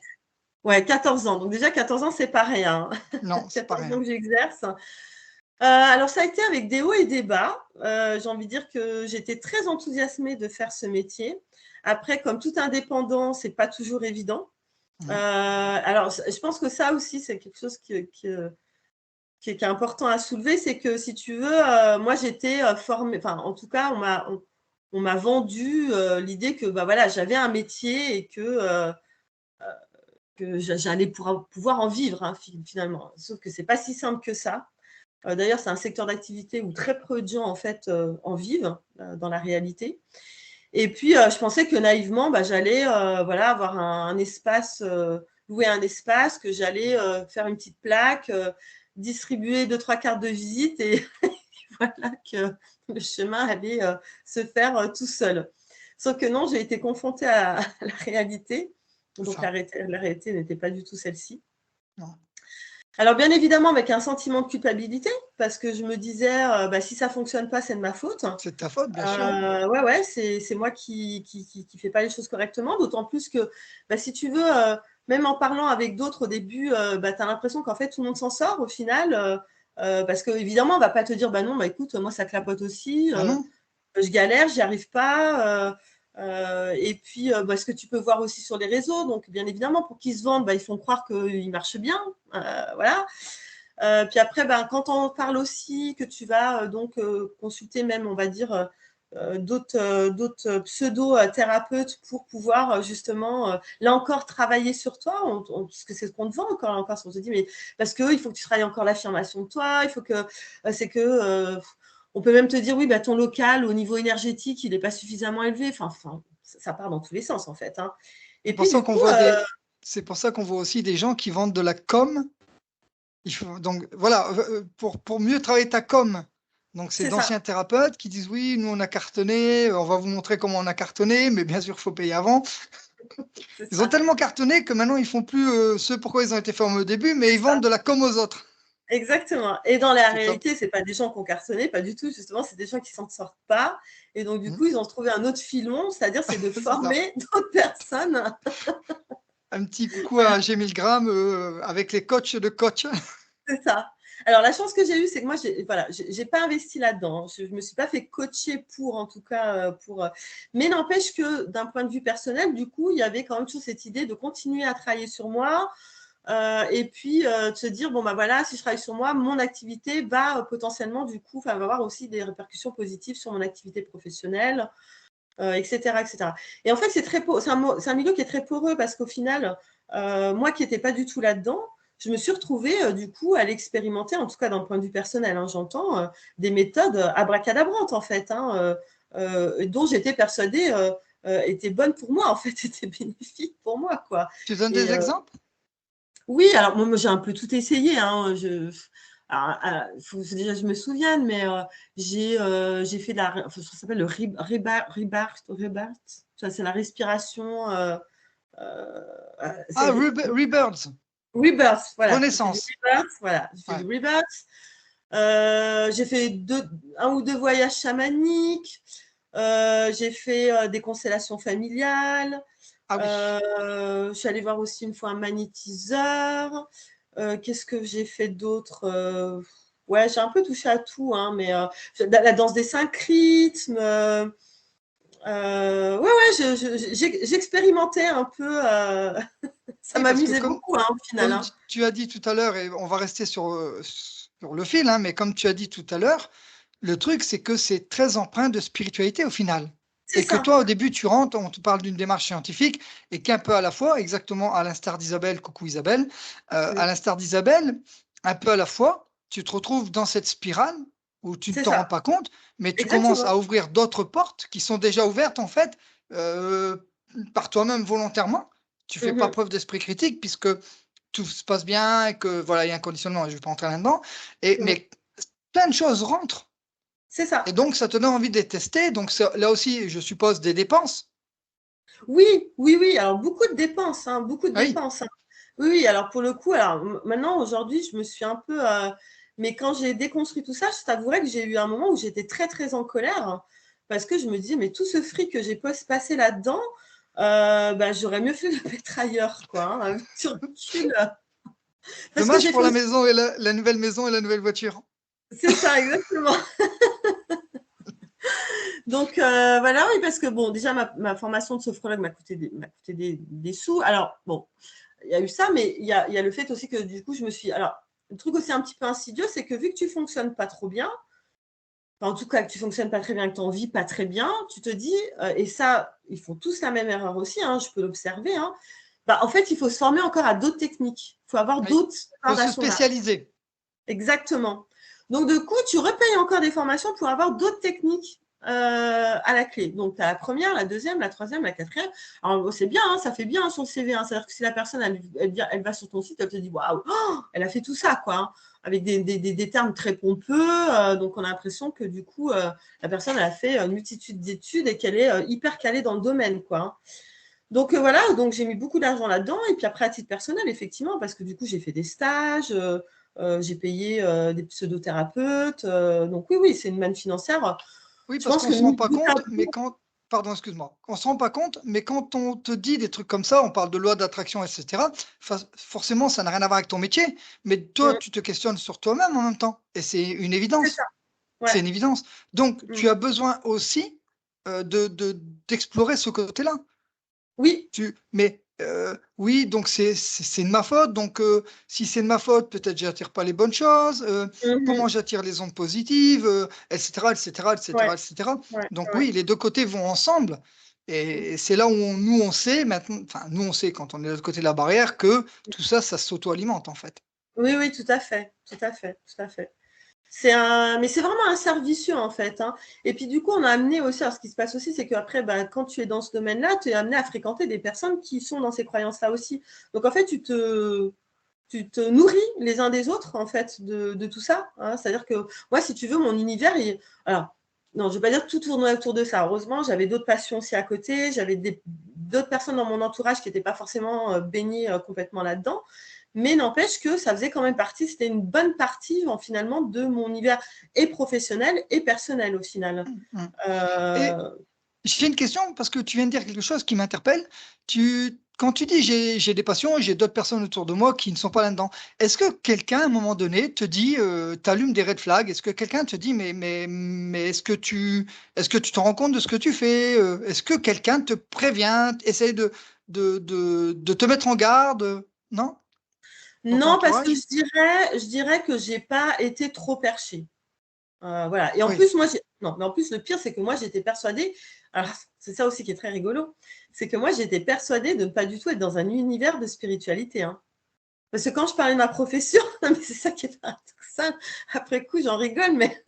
Ouais, 14 ans. Donc déjà, 14 ans, c'est pas rien. Non, c'est pas 14 ans rien. que j'exerce. Alors, ça a été avec des hauts et des bas. J'ai envie de dire que j'étais très enthousiasmée de faire ce métier. Après, comme tout indépendant, c'est pas toujours évident. Alors, je pense que ça aussi, c'est quelque chose qui est important à soulever. C'est que, si tu veux, moi, j'étais formée, enfin, en tout cas, on m'a vendu l'idée que bah, voilà, j'avais un métier et que j'allais pouvoir en vivre, hein, finalement. Sauf que c'est pas si simple que ça. D'ailleurs, c'est un secteur d'activité où très peu de gens en fait en vivent dans la réalité. Et puis, je pensais que naïvement, bah, j'allais voilà, avoir un espace, louer un espace, que j'allais faire une petite plaque, distribuer 2-3 cartes de visite et voilà que le chemin allait se faire tout seul. Sauf que non, j'ai été confrontée à la réalité. Donc, la réalité n'était pas du tout celle-ci. Non. Alors, bien évidemment, avec un sentiment de culpabilité, parce que je me disais, bah, si ça ne fonctionne pas, c'est de ma faute. C'est de ta faute, bien sûr. Ouais, c'est moi qui fais pas les choses correctement, d'autant plus que, bah, si tu veux, même en parlant avec d'autres au début, bah, tu as l'impression qu'en fait, tout le monde s'en sort au final, parce qu'évidemment, on ne va pas te dire, bah non, bah, écoute, moi, ça clapote aussi, Ah non? je galère, j'y arrive pas. Et puis, bah, ce que tu peux voir aussi sur les réseaux, donc bien évidemment, pour qu'ils se vendent, bah, ils font croire qu'ils marchent bien. Voilà. Puis après, bah, quand on parle aussi que tu vas donc consulter même, on va dire, d'autres pseudo-thérapeutes pour pouvoir justement, là encore, travailler sur toi, parce que c'est ce qu'on te vend encore, là encore, on te dit, mais parce qu'il faut que tu travailles encore l'affirmation de toi, il faut que, c'est que, on peut même te dire, oui, bah, ton local au niveau énergétique, il n'est pas suffisamment élevé. Enfin, ça part dans tous les sens, en fait. Hein. Et C'est pour puis, ça du qu'on coup, voit c'est pour ça qu'on voit aussi des gens qui vendent de la com. Donc voilà, pour mieux travailler ta com. Donc c'est c'est ça. d'anciens thérapeutes qui disent oui, nous on a cartonné, on va vous montrer comment on a cartonné, mais bien sûr il faut payer avant. C'est Ils ont ça. tellement cartonné que maintenant ils font plus ce pourquoi ils ont été formés au début, mais ils vendent de la com aux autres. Exactement. Et dans la C'est top. réalité, c'est pas des gens qui ont cartonné, pas du tout. Justement, c'est des gens qui s'en sortent pas. Et donc, du Mmh. coup, ils ont trouvé un autre filon, c'est-à-dire c'est de C'est ça. former d'autres personnes. Un petit coucou Voilà, à G1000 grammes avec les coachs de coach. c'est ça. Alors, la chance que j'ai eue, c'est que moi, j'ai pas investi là-dedans. Je me suis pas fait coacher pour, en tout cas, pour. Mais n'empêche que, d'un point de vue personnel, du coup, il y avait quand même toujours cette idée de continuer à travailler sur moi. Et puis de se dire, bon, bah voilà, si je travaille sur moi, mon activité va potentiellement, du coup, va avoir aussi des répercussions positives sur mon activité professionnelle, etc., etc. Et en fait, c'est un milieu qui est très poreux parce qu'au final, moi qui n'étais pas du tout là-dedans, je me suis retrouvée du coup à l'expérimenter, en tout cas d'un point de vue personnel, hein, j'entends, des méthodes abracadabrantes en fait, hein, dont j'étais persuadée étaient bonnes pour moi, en fait, étaient bénéfiques pour moi, quoi. Tu donnes Et des exemples? oui, alors moi j'ai un peu tout essayé, hein, faut déjà que je me souvienne, mais j'ai fait enfin, ça s'appelle le Rebirth, ça c'est la respiration. Euh, Ah, Rebirths, Rebirth, voilà. J'ai fait du Renaissance. Rebirth, voilà. J'ai fait Ouais. du Rebirth. J'ai fait un ou deux voyages chamaniques. J'ai fait des constellations familiales. Ah oui. Je suis allée voir aussi une fois un magnétiseur. Qu'est-ce que j'ai fait d'autre Ouais, j'ai un peu touché à tout, hein, mais la danse des 5 rythmes. J'expérimentais un peu. Ça Oui, parce que m'amusait comme, beaucoup, hein, au final. comme Hein. tu as dit tout à l'heure, et on va rester sur le fil, hein, mais comme tu as dit tout à l'heure, le truc, c'est que c'est très empreint de spiritualité au final. C'est Et que ça. toi, au début, tu rentres, on te parle d'une démarche scientifique, et qu'un peu à la fois, exactement à l'instar d'Isabelle, coucou Isabelle, à l'instar d'Isabelle, un peu à la fois, tu te retrouves dans cette spirale où tu ne C'est t'en rends ça. pas compte, mais tu commences Exactement. à ouvrir d'autres portes qui sont déjà ouvertes, en fait, euh, par toi-même volontairement. Tu fais pas Mhm. preuve d'esprit critique, puisque tout se passe bien, et que voilà, il y a un conditionnement, et je vais pas entrer là-dedans, Mhm. mais plein de choses rentrent. C'est Et ça. donc, ça te donne envie de les tester. Donc, là aussi, je suppose des dépenses. Oui, oui, oui. Alors, beaucoup de dépenses, hein, beaucoup de Ah oui, dépenses. Hein. Oui, oui. Alors, pour le coup, alors maintenant, aujourd'hui, je me suis un peu. Mais quand j'ai déconstruit tout ça, je t'avouerais que j'ai eu un moment où j'étais très, très en colère hein, parce que je me disais, mais tout ce fric que j'ai passé là-dedans, bah, j'aurais mieux fait de le mettre ailleurs, quoi. Hein, avec du recul. Parce que dommage j'ai pour fait la aussi. maison et la nouvelle maison et la nouvelle voiture. C'est ça, exactement. Donc, voilà, oui, parce que bon, déjà, ma formation de sophrologue m'a coûté des sous. Alors, bon, il y a eu ça, mais il y a le fait aussi que du coup, je me suis. Alors, le truc aussi un petit peu insidieux, c'est que vu que tu fonctionnes pas trop bien, enfin, en tout cas, que tu fonctionnes pas très bien, que tu en vis pas très bien, tu te dis, et ça, ils font tous la même erreur aussi, hein, je peux l'observer, hein, bah, en fait, il faut se former encore à d'autres techniques. Il faut avoir Oui. d'autres Il faut se cordations d'âge. spécialiser. Exactement. Donc, du coup, tu repayes encore des formations pour avoir d'autres techniques à la clé. Donc, tu as la première, la deuxième, la troisième, la quatrième. Alors, c'est bien, hein, ça fait bien sur le CV. Hein. C'est-à-dire que si la personne, elle va sur ton site, elle te dit waouh, oh, elle a fait tout ça, quoi, hein, avec des termes très pompeux. Donc, on a l'impression que du coup, la personne, elle a fait une multitude d'études et qu'elle est hyper calée dans le domaine, quoi. Hein. Donc voilà, donc j'ai mis beaucoup d'argent là-dedans. Et puis après, à titre personnel, effectivement, parce que du coup, j'ai fait des stages, j'ai payé des pseudothérapeutes. Donc oui, oui, c'est une manne financière. Oui, Je parce pense qu'on que se rend mis pas bout à compte, mais bout, quand, pardon, excuse-moi, on se rend pas compte, mais quand on te dit des trucs comme ça, on parle de loi d'attraction, etc. Forcément, ça n'a rien à voir avec ton métier, mais toi, tu te questionnes sur toi-même en même temps, et c'est une c'est ça. évidence. C'est Ouais. une évidence. Donc, Mm. tu as besoin aussi d'explorer ce côté-là. Oui. Mais oui, donc c'est de ma faute. Donc, si c'est de ma faute, peut-être j'attire pas les bonnes choses. Comment Mhm. j'attire les ondes positives, etc., etc., Ouais. etc., etc. Ouais. Donc Ouais. oui, les deux côtés vont ensemble. Mm. Et c'est là où nous, on sait maintenant, enfin, nous, on sait quand on est de l'autre côté de la barrière que tout ça, ça s'auto-alimente en fait. Oui, oui, tout à fait. Tout à fait. Tout à fait. Mais c'est vraiment un cercle vicieux en fait. Hein. Et puis du coup, on a amené aussi, alors ce qui se passe aussi, c'est qu'après, bah, quand tu es dans ce domaine-là, tu es amené à fréquenter des personnes qui sont dans ces croyances-là aussi. Donc en fait, tu te nourris les uns des autres en fait de tout ça. Hein. C'est-à-dire que moi, si tu veux, mon univers, alors non, je ne vais pas dire que tout tournait autour de ça. Heureusement, j'avais d'autres passions aussi à côté. J'avais d'autres personnes dans mon entourage qui n'étaient pas forcément baignées complètement là-dedans. Mais n'empêche que ça faisait quand même partie, c'était une bonne partie finalement de mon univers et professionnel et personnel au final. Mm. Et Euh, j'ai une question parce que tu viens de dire quelque chose qui m'interpelle. Quand tu dis j'ai des passions, j'ai d'autres personnes autour de moi qui ne sont pas là-dedans, est-ce que quelqu'un, à un moment donné, te dit, t'allume des red flags? Est-ce que quelqu'un te dit, mais est-ce que tu te rends compte de ce que tu fais? Est-ce que quelqu'un te prévient, essaye de te mettre en garde? Non? Dans ton non, parce que entourage? je dirais que j'ai pas été trop perchée. Voilà. Et en Oui. plus, non, mais en plus, le pire, c'est que moi, j'étais persuadée. Alors, c'est ça aussi qui est très rigolo. C'est que moi, j'étais persuadée de ne pas du tout être dans un univers de spiritualité. Hein. Parce que quand je parlais de ma profession, mais c'est ça qui est paradoxal, après coup, j'en rigole, mais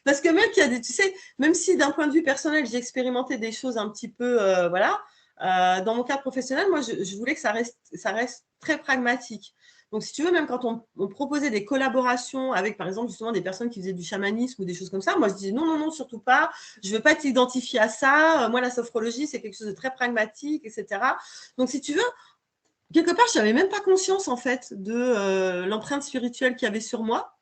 parce que même qu'il y a des, tu sais, même si d'un point de vue personnel, j'ai expérimenté des choses un petit peu, voilà, dans mon cadre professionnel, moi, je voulais que ça reste très pragmatique. Donc, si tu veux, même quand on proposait des collaborations avec, par exemple, justement, des personnes qui faisaient du chamanisme ou des choses comme ça, moi, je disais non, non, non, surtout pas. Je ne veux pas être identifiée à ça. Moi, la sophrologie, c'est quelque chose de très pragmatique, etc. Donc, si tu veux, quelque part, je n'avais même pas conscience, en fait, de l'empreinte spirituelle qu'il y avait sur moi.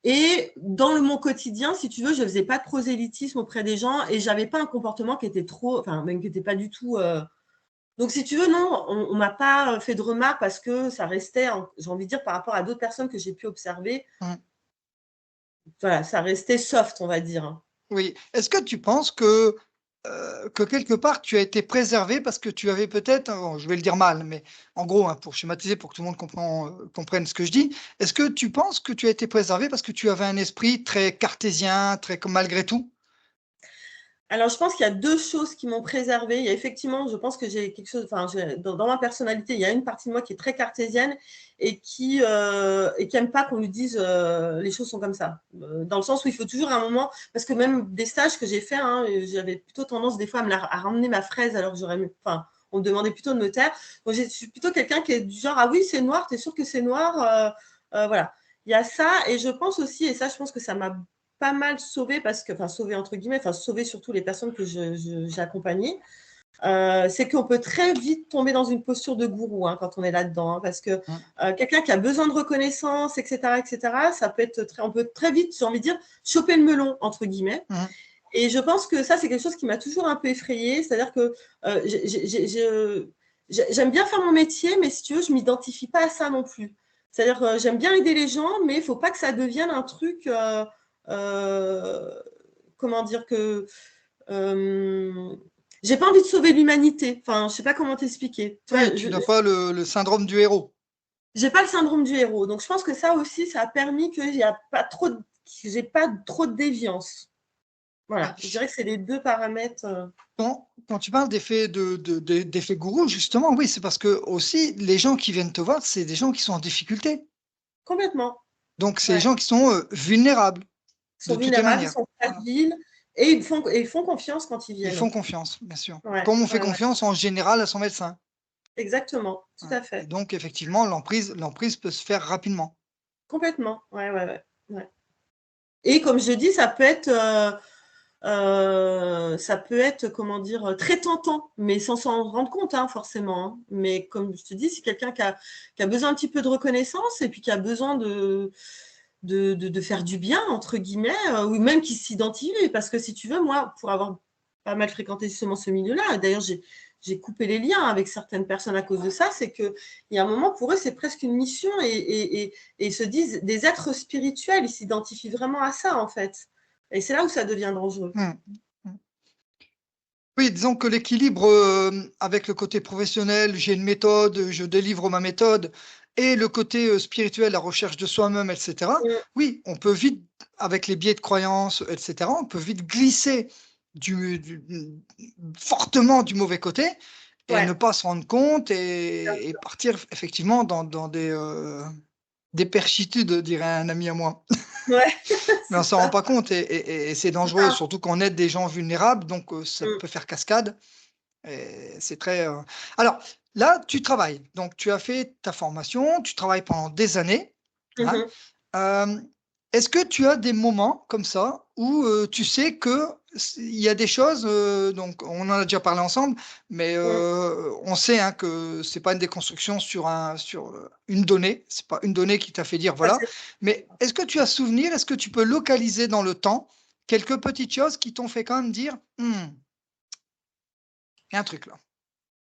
Et dans mon quotidien, si tu veux, je ne faisais pas de prosélytisme auprès des gens et je n'avais pas un comportement qui était trop, enfin, même qui n'était pas du tout. Donc, si tu veux, non, on ne m'a pas fait de remarques parce que ça restait, j'ai envie de dire, par rapport à d'autres personnes que j'ai pu observer, voilà, ça restait soft, on va dire. Oui. Est-ce que tu penses que quelque part tu as été préservé parce que tu avais peut-être, bon, je vais le dire mal, mais en gros, hein, pour schématiser, pour que tout le monde comprenne ce que je dis, est-ce que tu penses que tu as été préservé parce que tu avais un esprit très cartésien, très comme malgré tout? Alors, je pense qu'il y a deux choses qui m'ont préservée. Il y a effectivement, je pense que j'ai quelque chose, enfin, dans ma personnalité, il y a une partie de moi qui est très cartésienne et qui aime pas qu'on lui dise les choses sont comme ça. Dans le sens où il faut toujours un moment, parce que même des stages que j'ai fait, hein, j'avais plutôt tendance des fois à ramener ma fraise alors que j'aurais mieux, enfin, on me demandait plutôt de me taire. Donc, je suis plutôt quelqu'un qui est du genre, ah oui, c'est noir, t'es sûr que c'est noir, voilà. Il y a ça, et je pense aussi, et ça, je pense que ça m'a pas mal sauvé parce que, enfin sauvé entre guillemets, enfin sauvé surtout les personnes que j'ai accompagnées, c'est qu'on peut très vite tomber dans une posture de gourou quand on est là-dedans, parce que Mmh. quelqu'un qui a besoin de reconnaissance, etc., ça peut être on peut très vite, j'ai envie de dire, choper le melon entre guillemets. Mmh. Et je pense que ça, c'est quelque chose qui m'a toujours un peu effrayée, c'est-à-dire que j'aime bien faire mon métier, mais si tu veux, je m'identifie pas à ça non plus. C'est-à-dire que j'aime bien aider les gens, mais il faut pas que ça devienne un truc comment dire que j'ai pas envie de sauver l'humanité. Enfin, je sais pas comment t'expliquer. Tu Oui, vois, tu n'as pas le syndrome du héros. j'ai pas le syndrome du héros. Donc, je pense que ça aussi, ça a permis que j'ai pas trop de déviance. Oui. Voilà, je dirais que c'est les deux paramètres. Quand tu parles d'effet gourou, justement, oui, c'est parce que aussi les gens qui viennent te voir, c'est des gens qui sont en difficulté. Complètement. Donc, c'est des Ouais. gens qui sont vulnérables Ils de sont toutes les vulnérables, ils manières. sont Voilà. fragiles et ils font confiance quand ils Ils viennent. font confiance, bien sûr. Ouais, Comme on fait ouais, ouais. confiance en général à son médecin. Exactement, tout Hein. à Et fait. donc, effectivement, l'emprise peut se faire rapidement. Complètement. Ouais, ouais, ouais. Ouais. Et comme je dis, ça peut être, comment dire, très tentant, mais sans s'en rendre compte, forcément. Hein. Mais comme je te dis, c'est quelqu'un qui a besoin un petit peu de reconnaissance et puis qui a besoin de faire du bien, entre guillemets, ou même qui s'identifie. Parce que si tu veux, moi, pour avoir pas mal fréquenté justement ce milieu-là, et d'ailleurs, j'ai coupé les liens avec certaines personnes à cause de ça, c'est qu'il y a un moment, pour eux, c'est presque une mission et ils se disent des êtres spirituels, ils s'identifient vraiment à ça, en fait. Et c'est là où ça devient dangereux. Mmh. Mmh. Oui, disons que l'équilibre avec le côté professionnel, j'ai une méthode, je délivre ma méthode, et le côté spirituel, la recherche de soi-même, etc. Mm, Oui, on peut vite, avec les biais de croyances, etc., on peut vite glisser fortement du mauvais côté et ne ouais, pas se rendre compte bien et sûr. partir effectivement dans des perchitudes, dirait un ami à moi. Ouais, Mais on c'est s'en rend ça. pas compte et c'est C'est dangereux, ça. surtout qu'on aide des gens vulnérables, donc ça Mm, peut faire cascade. Et c'est très. Alors, là, tu travailles. Donc, tu as fait ta formation, tu travailles pendant des années. Hein. mhm, Euh, Est-ce que tu as des moments comme ça où tu sais que il y a des choses, donc on en a déjà parlé ensemble, mais mm. on sait hein, que c'est pas une déconstruction sur une donnée, c'est pas une donnée qui t'a fait dire Ça, voilà. c'est- Mais est-ce que tu as souvenir, est-ce que tu peux localiser dans le temps quelques petites choses qui t'ont fait quand même dire, il y a un truc là.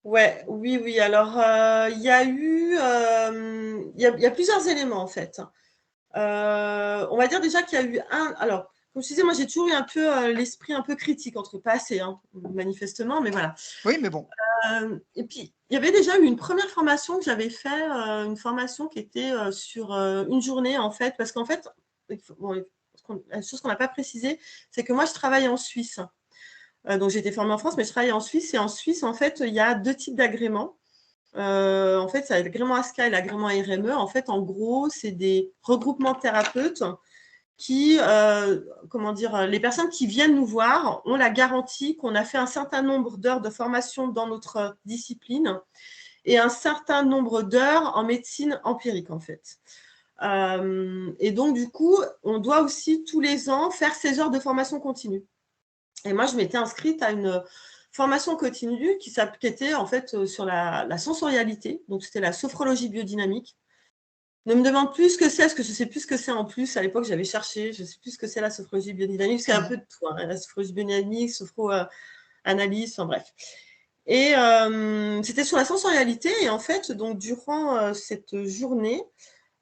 Ouais, oui, oui. Alors, il y a eu, il y a plusieurs éléments en fait. On va dire déjà qu'il y a eu un. Alors, comme je disais, moi j'ai toujours eu un peu l'esprit un peu critique, entre pas assez, manifestement, mais voilà. Oui, mais bon. Et puis, il y avait déjà eu une première formation que j'avais fait, une formation qui était sur une journée en fait, parce qu'en fait, bon, la chose qu'on n'a pas précisé, c'est que moi je travaille en Suisse. Donc j'ai été formée en France, mais je travaille en Suisse. Et en Suisse, en fait, il y a deux types d'agréments. En fait, c'est l'agrément ASCA et l'agrément RME. En fait, en gros, c'est des regroupements de thérapeutes qui, comment dire, les personnes qui viennent nous voir ont la garantie qu'on a fait un certain nombre d'heures de formation dans notre discipline et un certain nombre d'heures en médecine empirique, en fait. Et donc, du coup, on doit aussi tous les ans faire 16 heures de formation continue. Et moi, je m'étais inscrite à une formation continue qui était en fait sur la sensorialité. Donc, c'était la sophrologie biodynamique. Ne me demande plus ce que c'est, parce que je ne sais plus ce que c'est en plus. À l'époque, j'avais cherché, je ne sais plus ce que c'est la sophrologie biodynamique, parce qu'il y a un peu de tout, hein, la sophrologie biodynamique, sophro-analyse, enfin bref. Et c'était sur la sensorialité. Et en fait, donc, durant cette journée,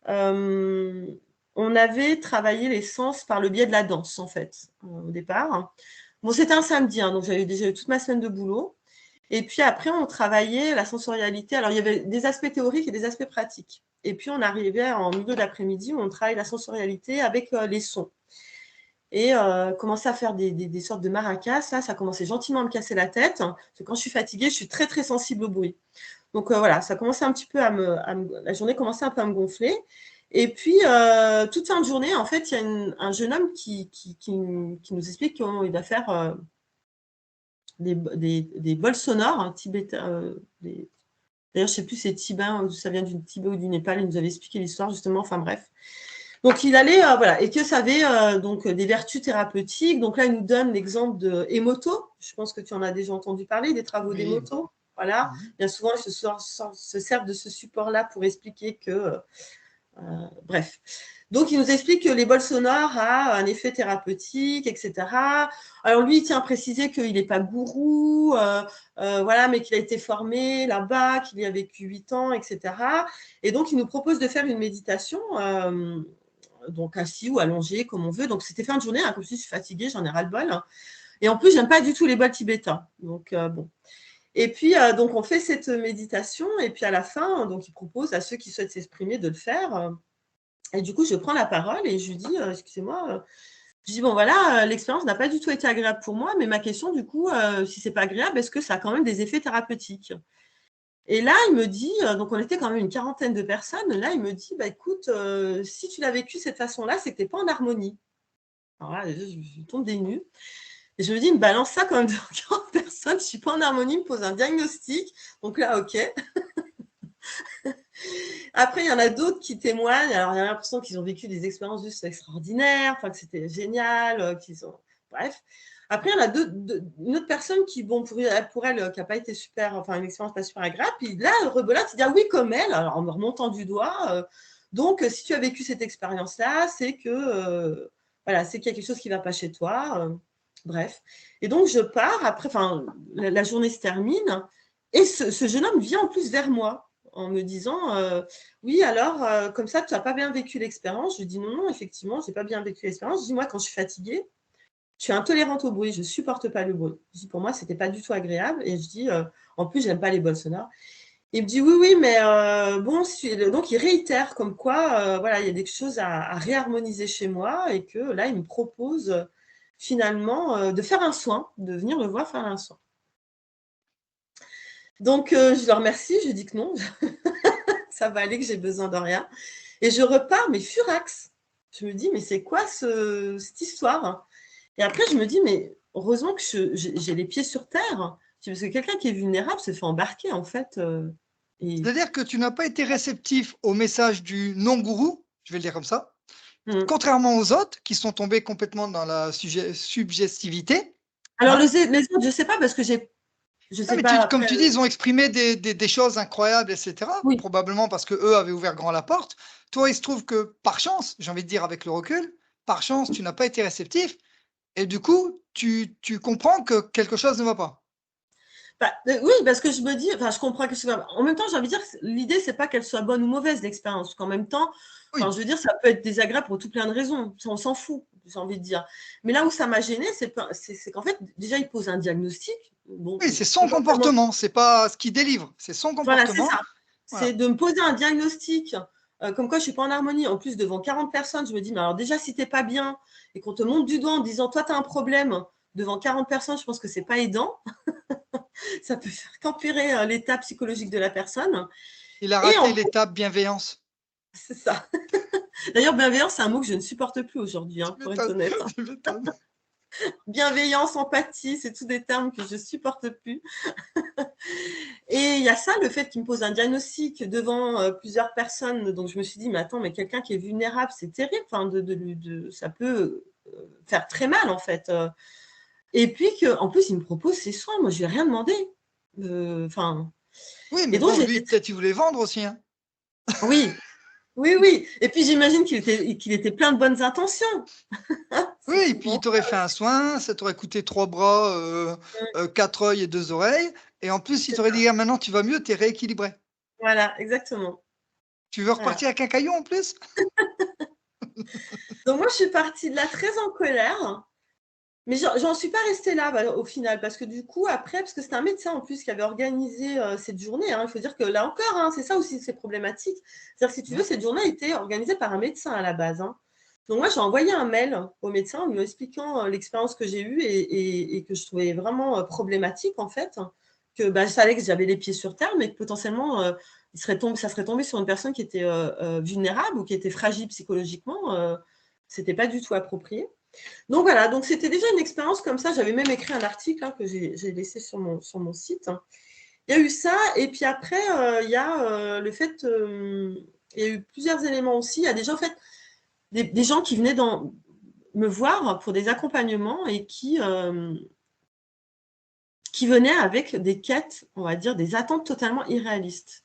on avait travaillé les sens par le biais de la danse, en fait, au départ. Bon, c'était un samedi, hein, donc j'avais déjà eu toute ma semaine de boulot. Et puis après, on travaillait la sensorialité. Alors, il y avait des aspects théoriques et des aspects pratiques. Et puis, on arrivait en milieu d'après-midi où on travaille la sensorialité avec les sons. Et commençait à faire des sortes de maracas. Là, ça commençait gentiment à me casser la tête. Parce que quand je suis fatiguée, je suis très, très sensible au bruit. Donc, voilà, ça commençait un petit peu la journée commençait un peu à me gonfler. Et puis, toute fin de journée, en fait, il y a un jeune homme qui nous explique qu'il va faire des bols sonores tibétains. D'ailleurs, je ne sais plus si c'est tibétain, ça vient du Tibet ou du Népal. Il nous avait expliqué l'histoire, justement. Enfin, bref. Donc, il allait, voilà, et que ça avait donc des vertus thérapeutiques. Donc là, il nous donne l'exemple de Emoto. Je pense que tu en as déjà entendu parler, des travaux d'Emoto. Voilà. Bien souvent, ils se servent de ce support-là pour expliquer que… bref. Donc, il nous explique que les bols sonores ont un effet thérapeutique, etc. Alors, lui, il tient à préciser qu'il n'est pas gourou, voilà, mais qu'il a été formé là-bas, qu'il y a vécu 8 ans, etc. Et donc, il nous propose de faire une méditation, donc assis ou allongé, comme on veut. Donc, c'était fin de journée, hein, comme je suis fatiguée, j'en ai ras-le-bol. Hein. Et en plus, j'aime pas du tout les bols tibétains. Donc, bon. Et puis, donc, on fait cette méditation. Et puis, à la fin, donc, il propose à ceux qui souhaitent s'exprimer de le faire. Et du coup, je prends la parole et je lui dis, excusez-moi, je dis, bon, voilà, l'expérience n'a pas du tout été agréable pour moi, mais ma question, du coup, si ce n'est pas agréable, est-ce que ça a quand même des effets thérapeutiques? Et là, il me dit, donc on était quand même une quarantaine de personnes, là, il me dit, bah, écoute, si tu l'as vécu de cette façon-là, c'est que tu n'es pas en harmonie. Alors là, je tombe des nues. Et je me dis, il me balance ça quand même devant 40 personnes, je ne suis pas en harmonie, il me pose un diagnostic. Donc là, OK. Après, il y en a d'autres qui témoignent. Alors, il y a l'impression qu'ils ont vécu des expériences juste extraordinaires, enfin, que c'était génial, qu'ils ont… Bref. Après, il y en a une autre personne qui, bon, pour elle, qui n'a pas été super, enfin, une expérience pas super agréable. Puis là, rebelote, il dit, ah oui, comme elle, alors en me remontant du doigt. Donc, si tu as vécu cette expérience-là, c'est que, voilà, c'est qu'il y a quelque chose qui ne va pas chez toi. Bref. Et donc, je pars. Après, enfin, la journée se termine. Et ce jeune homme vient en plus vers moi en me disant oui, alors, comme ça, tu n'as pas bien vécu l'expérience. Je lui dis non, effectivement, je n'ai pas bien vécu l'expérience. Je dis, moi, quand je suis fatiguée, je suis intolérante au bruit, je ne supporte pas le bruit. Je dis, pour moi, ce n'était pas du tout agréable. Et je dis, en plus, je n'aime pas les bols sonores. Il me dit, oui, mais bon, donc il réitère comme quoi, voilà, il y a des choses à réharmoniser chez moi et que là, il me propose finalement de faire un soin, de venir me voir faire un soin. Donc, je le remercie, je dis que non. Ça va aller, que j'ai besoin de rien. Et je repars, mais furax. Je me dis, mais c'est quoi cette histoire? Et après, je me dis, mais heureusement que j'ai les pieds sur terre. Parce que quelqu'un qui est vulnérable se fait embarquer, en fait. C'est-à-dire que tu n'as pas été réceptif au message du non-gourou, je vais le dire comme ça, contrairement aux autres qui sont tombés complètement dans la subjectivité. Alors, les autres, je ne sais pas, parce que je sais pas. Comme tu dis, ils ont exprimé des choses incroyables, etc. Oui. Probablement parce qu'eux avaient ouvert grand la porte. Toi, il se trouve que par chance, j'ai envie de dire avec le recul, par chance, tu n'as pas été réceptif. Et du coup, tu comprends que quelque chose ne va pas. Bah, oui, parce que je me dis, enfin, je comprends que en même temps, j'ai envie de dire, l'idée, c'est pas qu'elle soit bonne ou mauvaise, l'expérience. Qu'en même temps, Oui. je veux dire, ça peut être désagréable pour tout plein de raisons. On s'en fout, j'ai envie de dire. Mais là où ça m'a gênée, c'est qu'en fait, déjà, il pose un diagnostic. Bon, Oui, c'est son comportement, c'est pas ce qu'il délivre, c'est son comportement. Voilà, c'est ça. Voilà. C'est de me poser un diagnostic, comme quoi je suis pas en harmonie. En plus, devant 40 personnes, je me dis, mais alors déjà, si t'es pas bien et qu'on te monte du doigt en disant, toi, tu as un problème devant 40 personnes, je pense que c'est pas aidant. ça peut faire qu'empirer l'état psychologique de la personne. Il a Et raté l'étape bienveillance. c'est ça. D'ailleurs, bienveillance, c'est un mot que je ne supporte plus aujourd'hui, Tu pour être m'étonnes, honnête. tu m'étonnes. Bienveillance, empathie, c'est tous des termes que je ne supporte plus. Et il y a ça, le fait qu'il me pose un diagnostic devant plusieurs personnes. Donc, je me suis dit, mais attends, mais quelqu'un qui est vulnérable, c'est terrible. Enfin, ça peut faire très mal, en fait. Et puis, en plus, il me propose ses soins. Moi, je lui ai rien demandé. Oui, Et mais donc, bon, lui, peut-être il voulait vendre aussi. Hein. oui, oui, oui. Et puis, j'imagine qu'il était plein de bonnes intentions. Oui, C'est et puis il souvent t'aurait fait un soin, ça t'aurait coûté 3 bras, 4 œils et 2 oreilles. Et en plus, il t'aurait dit, ah, maintenant tu vas mieux, tu es rééquilibré. Voilà, exactement. Tu veux Voilà. repartir avec un caillou en plus? Donc, moi, je suis partie de là très en colère. Mais j'en suis pas restée là au final, parce que du coup, après, parce que c'était un médecin en plus qui avait organisé cette journée, hein, il faut dire que là encore, hein, c'est ça aussi, c'est problématique. C'est-à-dire, si tu veux, cette journée a été organisée par un médecin à la base. Hein. Donc, moi, j'ai envoyé un mail au médecin en lui expliquant l'expérience que j'ai eue et que je trouvais vraiment problématique, en fait, que je savais que j'avais les pieds sur terre, mais que potentiellement, ça serait tombé sur une personne qui était vulnérable ou qui était fragile psychologiquement. C'était pas du tout approprié. Donc voilà, donc c'était déjà une expérience comme ça. J'avais même écrit un article que j'ai laissé sur mon site. Il y a eu ça, et puis après, il y a le fait, il y a eu plusieurs éléments aussi. Il y a déjà en fait des gens qui venaient me voir pour des accompagnements et qui venaient avec des quêtes, on va dire, des attentes totalement irréalistes,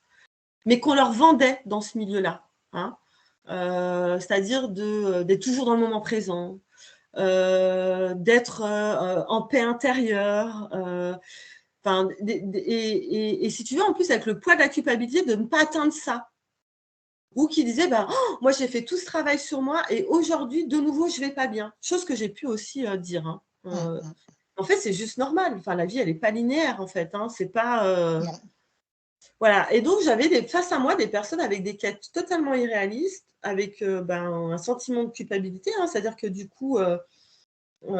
mais qu'on leur vendait dans ce milieu-là. Hein. C'est-à-dire d'être toujours dans le moment présent, d'être en paix intérieure. Et si tu veux, en plus, avec le poids de la culpabilité, de ne pas atteindre ça. Ou qui disait, moi, j'ai fait tout ce travail sur moi et aujourd'hui, de nouveau, je ne vais pas bien. Chose que j'ai pu aussi dire. Hein. En fait, c'est juste normal. Enfin, la vie, elle n'est pas linéaire, en fait. Hein. C'est pas… Non. Voilà. Et donc, j'avais face à moi des personnes avec des quêtes totalement irréalistes, avec un sentiment de culpabilité. Hein. C'est-à-dire que du coup… oui,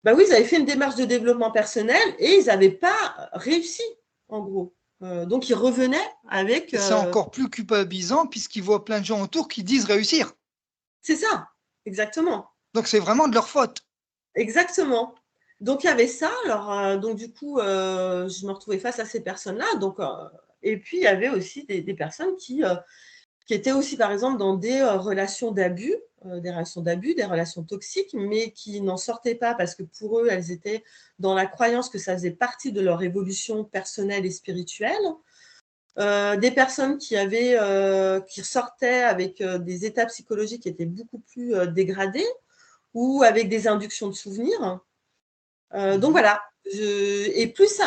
ils avaient fait une démarche de développement personnel et ils n'avaient pas réussi, en gros. Donc, ils revenaient avec… Et c'est encore plus culpabilisant puisqu'ils voient plein de gens autour qui disent réussir. C'est ça, exactement. Donc c'est vraiment de leur faute. Exactement. Donc, il y avait ça. Alors, donc, du coup, je me retrouvais face à ces personnes-là. Donc, et puis, il y avait aussi des personnes qui étaient aussi, par exemple, dans des relations d'abus, des relations toxiques, mais qui n'en sortaient pas parce que pour eux, elles étaient dans la croyance que ça faisait partie de leur évolution personnelle et spirituelle. Des personnes qui sortaient avec des états psychologiques qui étaient beaucoup plus dégradés ou avec des inductions de souvenirs. Donc voilà. Et plus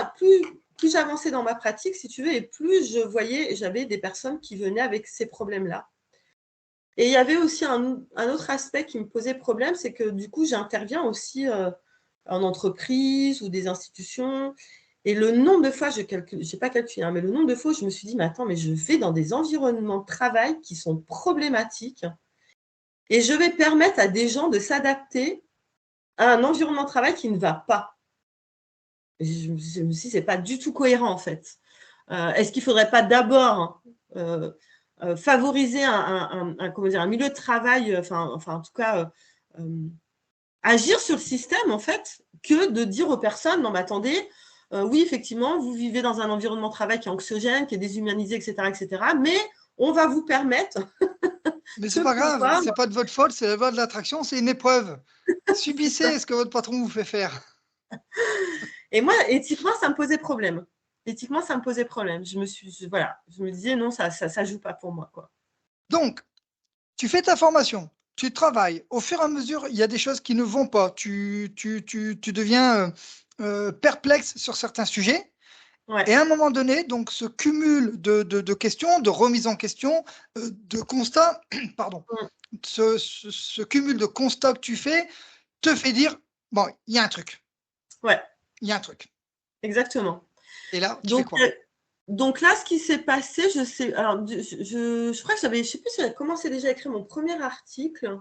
j'avançais dans ma pratique, si tu veux, et plus j'avais des personnes qui venaient avec ces problèmes-là. Et il y avait aussi un autre aspect qui me posait problème, c'est que du coup, j'interviens aussi en entreprise ou des institutions. Et le nombre de fois, je n'ai pas calculé, mais le nombre de fois, je me suis dit, mais attends, mais je vais dans des environnements de travail qui sont problématiques et je vais permettre à des gens de s'adapter à un environnement de travail qui ne va pas. Et je me suis dit, c'est pas du tout cohérent, en fait. Est-ce qu'il ne faudrait pas d'abord favoriser un milieu de travail, en tout cas, agir sur le système, en fait, que de dire aux personnes, non, mais attendez, oui, effectivement, vous vivez dans un environnement de travail qui est anxiogène, qui est déshumanisé, etc., mais on va vous permettre Mais c'est pas grave, c'est pas de votre faute, c'est la loi de l'attraction, c'est une épreuve. Subissez ce que votre patron vous fait faire. Et moi, éthiquement, ça me posait problème. Je me disais, non, ça joue pas pour moi, quoi. Donc, tu fais ta formation, tu travailles. Au fur et à mesure, il y a des choses qui ne vont pas. Tu deviens perplexe sur certains sujets. Ouais. Et à un moment donné, donc, ce cumul de questions, de remise en question, de constats, pardon, ce cumul de constats que tu fais te fait dire, bon, il y a un truc. Ouais. Il y a un truc. Exactement. Et là, tu fais quoi? Donc là, ce qui s'est passé, je sais, alors je crois que je sais plus si j'avais commencé déjà à écrire mon premier article.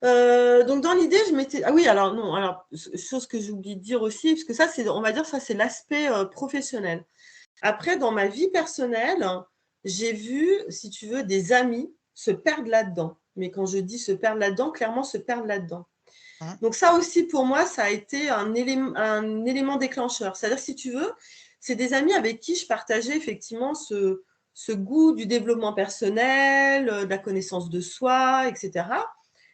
Donc dans l'idée, je m'étais… Ah oui, alors non, alors chose que j'oublie de dire aussi, parce que ça, on va dire, ça c'est l'aspect professionnel. Après, dans ma vie personnelle, j'ai vu, si tu veux, des amis se perdre là-dedans. Mais quand je dis se perdre là-dedans, clairement se perdre là-dedans. Hein. Donc ça aussi, pour moi, ça a été un élément déclencheur. C'est-à-dire, si tu veux, c'est des amis avec qui je partageais effectivement ce goût du développement personnel, de la connaissance de soi, etc.,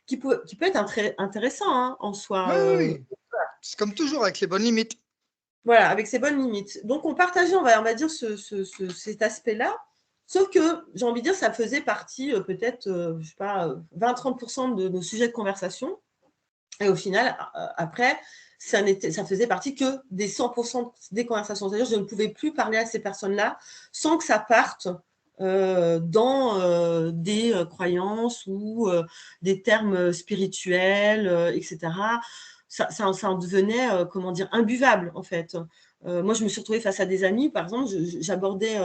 qui peut être intéressant hein, en soi. Oui, oui, oui. C'est comme toujours avec les bonnes limites. Voilà, avec ses bonnes limites. Donc, on partageait, on va dire, cet aspect-là. Sauf que, j'ai envie de dire, ça faisait partie peut-être, je sais pas, 20-30% de nos sujets de conversation. Et au final, après, ça faisait partie que des 100% des conversations. C'est-à-dire, je ne pouvais plus parler à ces personnes-là sans que ça parte dans des croyances ou des termes spirituels, etc. Ça en devenait, comment dire, imbuvable, en fait. Moi, je me suis retrouvée face à des amis, par exemple, j'abordais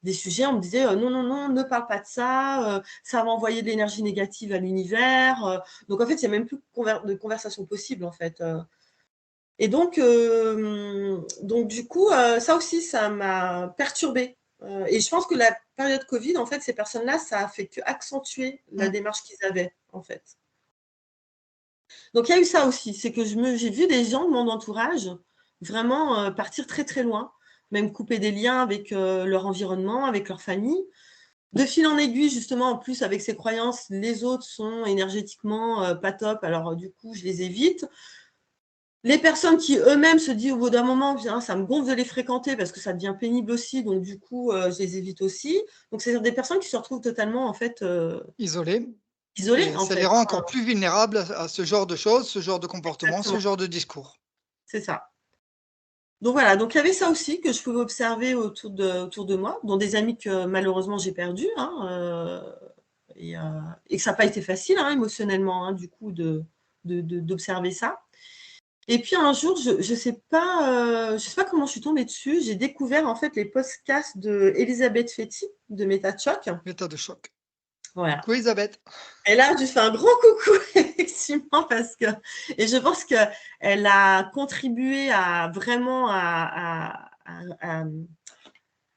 des sujets, on me disait non, non, non, ne parle pas de ça, ça va envoyer de l'énergie négative à l'univers. Donc, en fait, il n'y a même plus de conversation possible, en fait. Et donc du coup, ça aussi, ça m'a perturbée. Et je pense que la période Covid, en fait, ces personnes-là, ça a fait que accentuer la démarche qu'ils avaient, en fait. Donc, il y a eu ça aussi. C'est que j'ai vu des gens de mon entourage vraiment partir très, très loin, même couper des liens avec leur environnement, avec leur famille. De fil en aiguille, justement, en plus, avec ces croyances, les autres sont énergétiquement pas top. Alors, du coup, je les évite. Les personnes qui eux-mêmes se disent au bout d'un moment, ça me gonfle de les fréquenter parce que ça devient pénible aussi, donc du coup, je les évite aussi. Donc, c'est des personnes qui se retrouvent totalement, en fait, Isolés. isolées, Et en ça les fait. rend encore plus vulnérables à ce genre de choses, ce genre de comportement, ce Exactement, genre de discours. c'est ça. Donc voilà, donc il y avait ça aussi que je pouvais observer autour de moi, dont des amis que malheureusement j'ai perdus, hein, et que ça n'a pas été facile hein, émotionnellement, hein, du coup, d'observer ça. Et puis un jour, je sais pas comment je suis tombée dessus, j'ai découvert en fait les podcasts de Elisabeth Fetty de Méta de Choc. État de choc. Voilà. Coucou Elisabeth. Et là, je fais un grand coucou, effectivement, et je pense qu'elle a contribué à vraiment à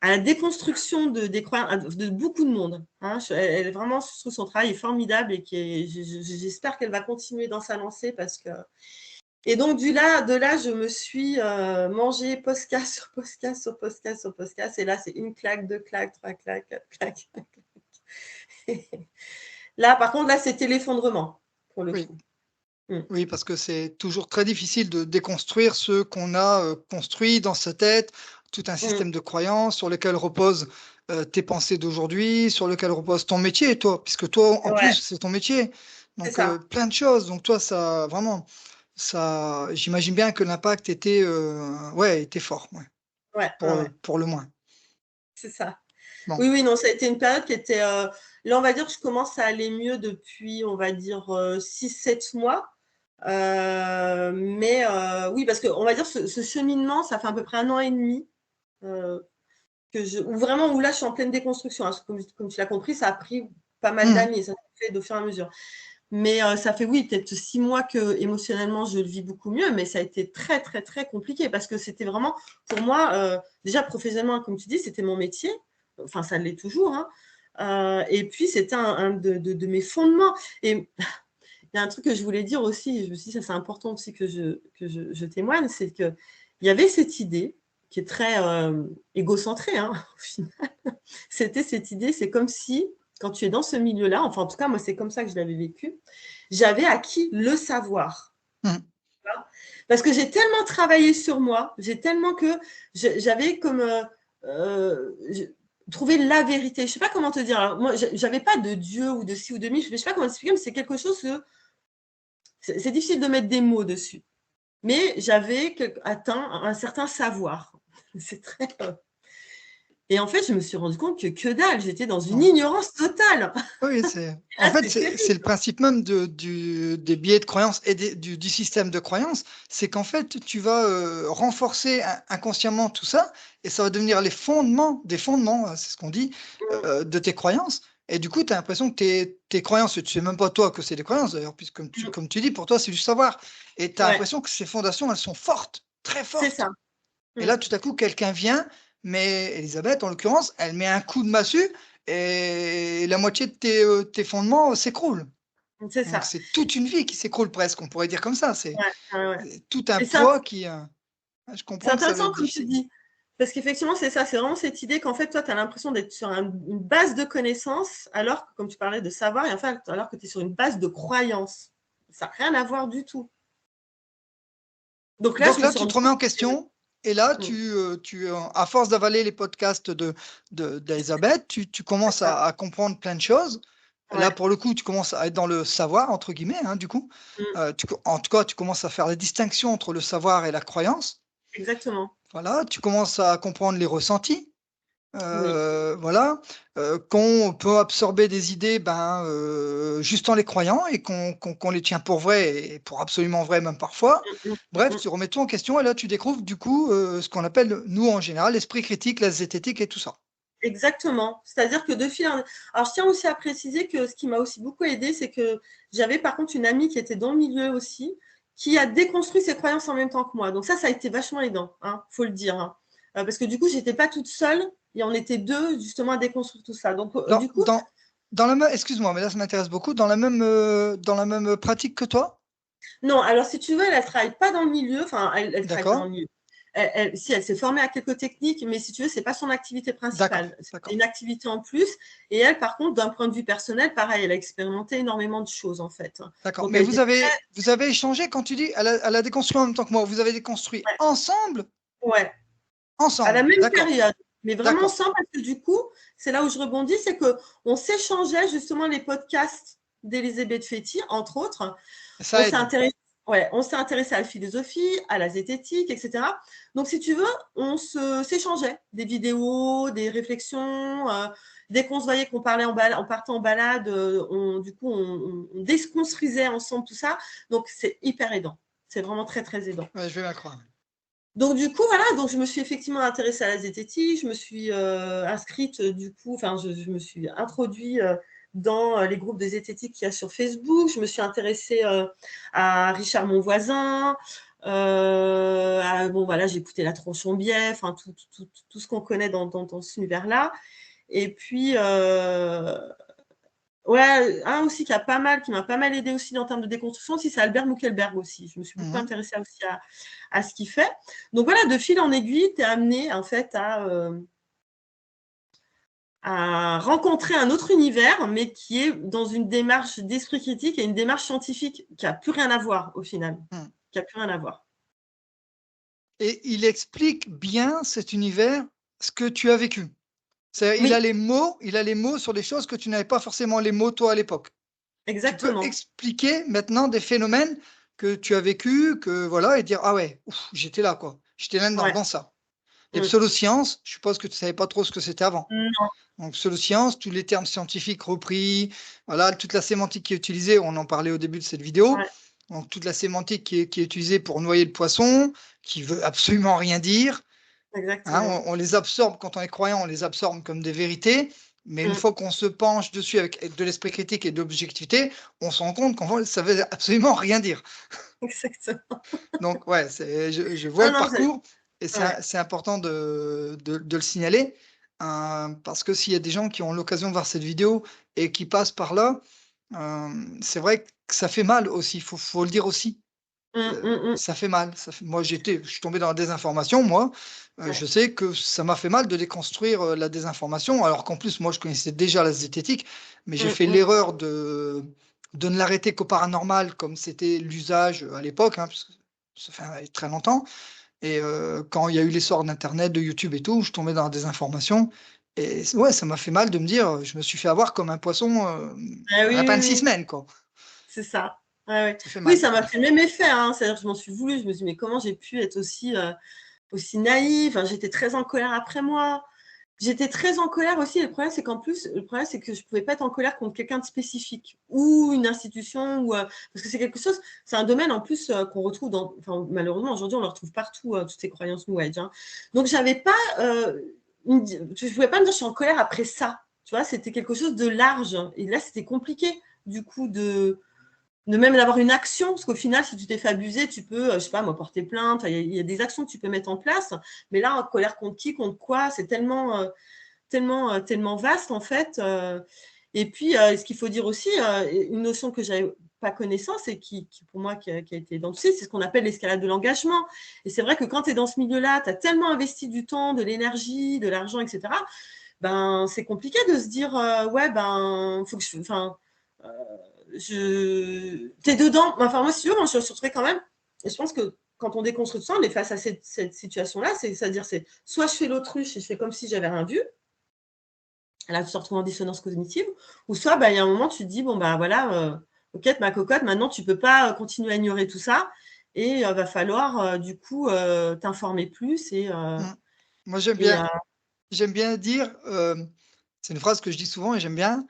la déconstruction des croyances de beaucoup de monde. Hein. Elle vraiment, je trouve son travail est formidable et j'espère qu'elle va continuer dans sa lancée parce que. Et donc, de là, je me suis mangé podcast sur podcast sur podcast sur podcast. Et là, c'est une claque, deux claques, trois claques, quatre claques. Là, par contre, là, c'était l'effondrement, pour le Oui. coup. Oui, parce que c'est toujours très difficile de déconstruire ce qu'on a construit dans sa tête, tout un système de croyances sur lequel reposent tes pensées d'aujourd'hui, sur lequel repose ton métier, toi, puisque toi, en Ouais, plus, c'est ton métier. c'est Donc, ça. plein de choses. Donc, toi, ça, vraiment, ça, j'imagine bien que l'impact était, ouais, était fort, ouais, Ouais, ouais, ouais, pour le moins. c'est ça. Bon, Oui, oui, non, ça a été une période qui était. Là, on va dire que je commence à aller mieux depuis, on va dire, 6-7 mois. Mais oui, parce qu'on va dire ce cheminement, ça fait à peu près 1 an et demi euh, où là, je suis en pleine déconstruction. Hein. Comme tu l'as compris, ça a pris pas mal mhm, d'années, ça s'est fait de fur et à mesure. Mais ça fait, oui, peut-être 6 mois que émotionnellement, je le vis beaucoup mieux, mais ça a été très, très, très compliqué parce que c'était vraiment, pour moi, déjà professionnellement, comme tu dis, c'était mon métier. Enfin, ça l'est toujours. Hein. Et puis, c'était un de mes fondements. Et il y a un truc que je voulais dire aussi, je me suis dit, ça c'est important aussi que je témoigne, c'est qu'il y avait cette idée qui est très égocentrée, hein, au final. C'était cette idée, c'est comme si, quand tu es dans ce milieu-là, enfin en tout cas, moi c'est comme ça que je l'avais vécu, j'avais acquis le savoir. mhm. Parce que j'ai tellement travaillé sur moi, j'ai tellement que j'avais comme trouvé la vérité. Je ne sais pas comment te dire. Alors, moi, je n'avais pas de Dieu ou de ci ou de mi, je ne sais pas comment expliquer, mais c'est quelque chose que c'est difficile de mettre des mots dessus. Mais j'avais atteint un certain savoir. C'est très. Et en fait, je me suis rendu compte que dalle, j'étais dans une Bon. ignorance totale. Oui, en Là, fait, c'est c'est le terrible. principe même des biais de croyance et du système de croyance, c'est qu'en fait, tu vas renforcer inconsciemment tout ça et ça va devenir les fondements, des fondements, c'est ce qu'on dit, de tes croyances. Et du coup, tu as l'impression que tes croyances, tu ne sais même pas toi que c'est des croyances d'ailleurs, puisque comme tu dis, pour toi, c'est du savoir. Et tu as Ouais, l'impression que ces fondations, elles sont fortes, très c'est ça. fortes. Et là, tout à coup, quelqu'un vient, mais Elisabeth, en l'occurrence, elle met un coup de massue et la moitié de tes fondements s'écroulent. C'est Donc, ça. c'est toute une vie qui s'écroule presque, on pourrait dire comme ça. C'est Ouais, ouais, ouais. tout un Et poids qui. Je c'est comprends que ça va intéressant être comme tu difficile. dis. Parce qu'effectivement, c'est ça, c'est vraiment cette idée qu'en fait, toi, tu as l'impression d'être sur une base de connaissances, alors que, comme tu parlais de savoir, et en fait, alors que tu es sur une base de croyances. Ça n'a rien à voir du tout. Donc là, je Donc me là, suis tu te rendu remets compte en que question. Et là, mm, à force d'avaler les podcasts d'Elisabeth, tu c'est commences ça. à comprendre plein de choses. Là, Ouais. pour le coup, tu commences à être dans le savoir, entre guillemets, hein, du coup. Mm, En tout cas, tu commences à faire la distinction entre le savoir et la croyance. exactement. Voilà, tu commences à comprendre les ressentis. Oui. Voilà, qu'on peut absorber des idées, juste en les croyant et qu'on les tient pour vraies et pour absolument vraies même parfois. Mm, mm, mm, Bref, mm. tu remets tout en question et là, tu découvres du coup, ce qu'on appelle, nous, en général, l'esprit critique, la zététique et tout ça. Exactement. C'est-à-dire que de fil en… Alors, je tiens aussi à préciser que ce qui m'a aussi beaucoup aidé, c'est que j'avais par contre une amie qui était dans le milieu aussi, qui a déconstruit ses croyances en même temps que moi. Donc ça a été vachement aidant, hein, faut le dire. Hein. Parce que du coup, j'étais pas toute seule et on était deux justement à déconstruire tout ça. Donc Dans du coup, dans dans la même excuse-moi, mais là, ça m'intéresse beaucoup, dans la même pratique que toi? non, alors si tu veux, elle ne travaille pas dans le milieu, enfin, elle ne travaille pas dans D'accord? le milieu. Si elle s'est formée à quelques techniques, mais si tu veux, ce n'est pas son activité D'accord, principale. C'est d'accord, une activité en plus. Et elle, par contre, d'un point de vue personnel, pareil, elle a expérimenté énormément de choses, en fait. d'accord. Donc, Mais elle était vous avez échangé quand tu dis, elle a déconstruit en même temps que moi, vous avez déconstruit ouais, ensemble? ouais, à la Ensemble, même d'accord, période. Mais vraiment d'accord. ensemble, parce que du coup, c'est là où je rebondis, c'est qu'on s'échangeait justement les podcasts d'Elisabeth Fetty, entre autres. On Ça s'est aide. intéressé, ouais, on s'est intéressé à la philosophie, à la zététique, etc. Donc, si tu veux, s'échangeait des vidéos, des réflexions. Dès qu'on se voyait qu'on parlait en partait en balade, du coup, on déconstruisait ensemble tout ça. Donc, c'est hyper aidant. C'est vraiment très, très aidant. Ouais, je vais bien croire. Donc, du coup, voilà, donc je me suis effectivement intéressée à la zététique, je me suis inscrite, du coup, enfin, je me suis introduite dans les groupes de zététique qu'il y a sur Facebook, je me suis intéressée à Richard Monvoisin, bon, voilà, j'ai écouté la Tronchon-Biais, enfin, tout ce qu'on connaît dans cet univers-là. Et puis, ouais, un aussi qui m'a pas mal aidé aussi en termes de déconstruction aussi, c'est Albert Muckelberg aussi. Je me suis beaucoup Mhm. intéressée aussi à ce qu'il fait. Donc voilà, de fil en aiguille, tu es amené en fait à rencontrer un autre univers, mais qui est dans une démarche d'esprit critique et une démarche scientifique qui n'a plus rien à voir au final. Mhm. Qui n'a plus rien à voir. Et il explique bien cet univers, ce que tu as vécu. C'est, Oui, il a les mots sur des choses que tu n'avais pas forcément les mots toi à l'époque. Tu peux exactement. expliquer maintenant des phénomènes que tu as vécu, que voilà, et dire ah ouais, ouf, j'étais là quoi, j'étais là Ouais. dans ça. Les Mm. pseudosciences, je suppose que tu savais pas trop ce que c'était avant. Non, Donc pseudosciences, tous les termes scientifiques repris, voilà, toute la sémantique qui est utilisée, on en parlait au début de cette vidéo. ouais, Donc toute la sémantique qui est utilisée pour noyer le poisson, qui veut absolument rien dire. Hein, exactement. on les absorbe quand on est croyant, on les absorbe comme des vérités, mais une Mm. fois qu'on se penche dessus avec de l'esprit critique et de l'objectivité, on se rend compte qu'en fait, ça veut absolument rien dire. Exactement. Donc, ouais, je vois Non, le non, parcours et ouais. c'est important de le signaler parce que s'il y a des gens qui ont l'occasion de voir cette vidéo et qui passent par là, c'est vrai que ça fait mal aussi, faut le dire aussi. Mm, mm, mm. Ça fait mal. Moi, je suis tombé dans la désinformation, moi. Ouais. Je sais que ça m'a fait mal de déconstruire la désinformation, alors qu'en plus, moi, je connaissais déjà la zététique, mais j'ai Mm, fait mm. l'erreur de ne l'arrêter qu'au paranormal, comme c'était l'usage à l'époque, hein, parce que ça fait très longtemps. Et quand il y a eu l'essor d'Internet, de YouTube et tout, je tombais dans la désinformation. Et ouais, ça m'a fait mal de me dire, je me suis fait avoir comme un poisson, Ah un oui, lapin oui, de six oui. semaines, quoi. C'est ça. Ouais, ouais. Ça fait Oui, mal. ça m'a fait le même effet. Hein. C'est-à-dire que je m'en suis voulu. Je me suis dit, mais comment j'ai pu être aussi naïve. Enfin, j'étais très en colère après moi. J'étais très en colère aussi. Et le problème, c'est qu'en plus, le problème, c'est que je ne pouvais pas être en colère contre quelqu'un de spécifique ou une institution. Parce que c'est quelque chose, c'est un domaine en plus qu'on retrouve dans. Enfin, malheureusement, aujourd'hui, on le retrouve partout, toutes ces croyances New Age. Hein. Donc, j'avais pas. Je ne pouvais pas me dire je suis en colère après ça. Tu vois, c'était quelque chose de large. Et là, c'était compliqué, du coup, de même d'avoir une action, parce qu'au final, si tu t'es fait abuser, tu peux, je sais pas, moi, porter plainte. Il y a des actions que tu peux mettre en place. Mais là, en colère contre qui, contre quoi, c'est tellement, tellement vaste, en fait. Et puis, ce qu'il faut dire aussi, une notion que j'avais pas connaissance et qui pour moi, qui a été identifiée, c'est ce qu'on appelle l'escalade de l'engagement. Et c'est vrai que quand tu es dans ce milieu-là, tu as tellement investi du temps, de l'énergie, de l'argent, etc. Ben, c'est compliqué de se dire, ouais, ben, faut que t'es dedans. Enfin, moi, si tu veux, moi, je surferai quand même. Et je pense que quand on déconstruit ça, on est face à cette situation-là. C'est-à-dire, c'est soit je fais l'autruche et je fais comme si j'avais rien vu. Là, tu te retrouves en dissonance cognitive. Ou soit, bah, il y a un moment, tu te dis, bon, bah voilà, ok, ma cocotte, maintenant, tu ne peux pas continuer à ignorer tout ça. Et il va falloir, du coup, t'informer plus. Moi, Et, j'aime bien dire, c'est une phrase que je dis souvent et j'aime bien,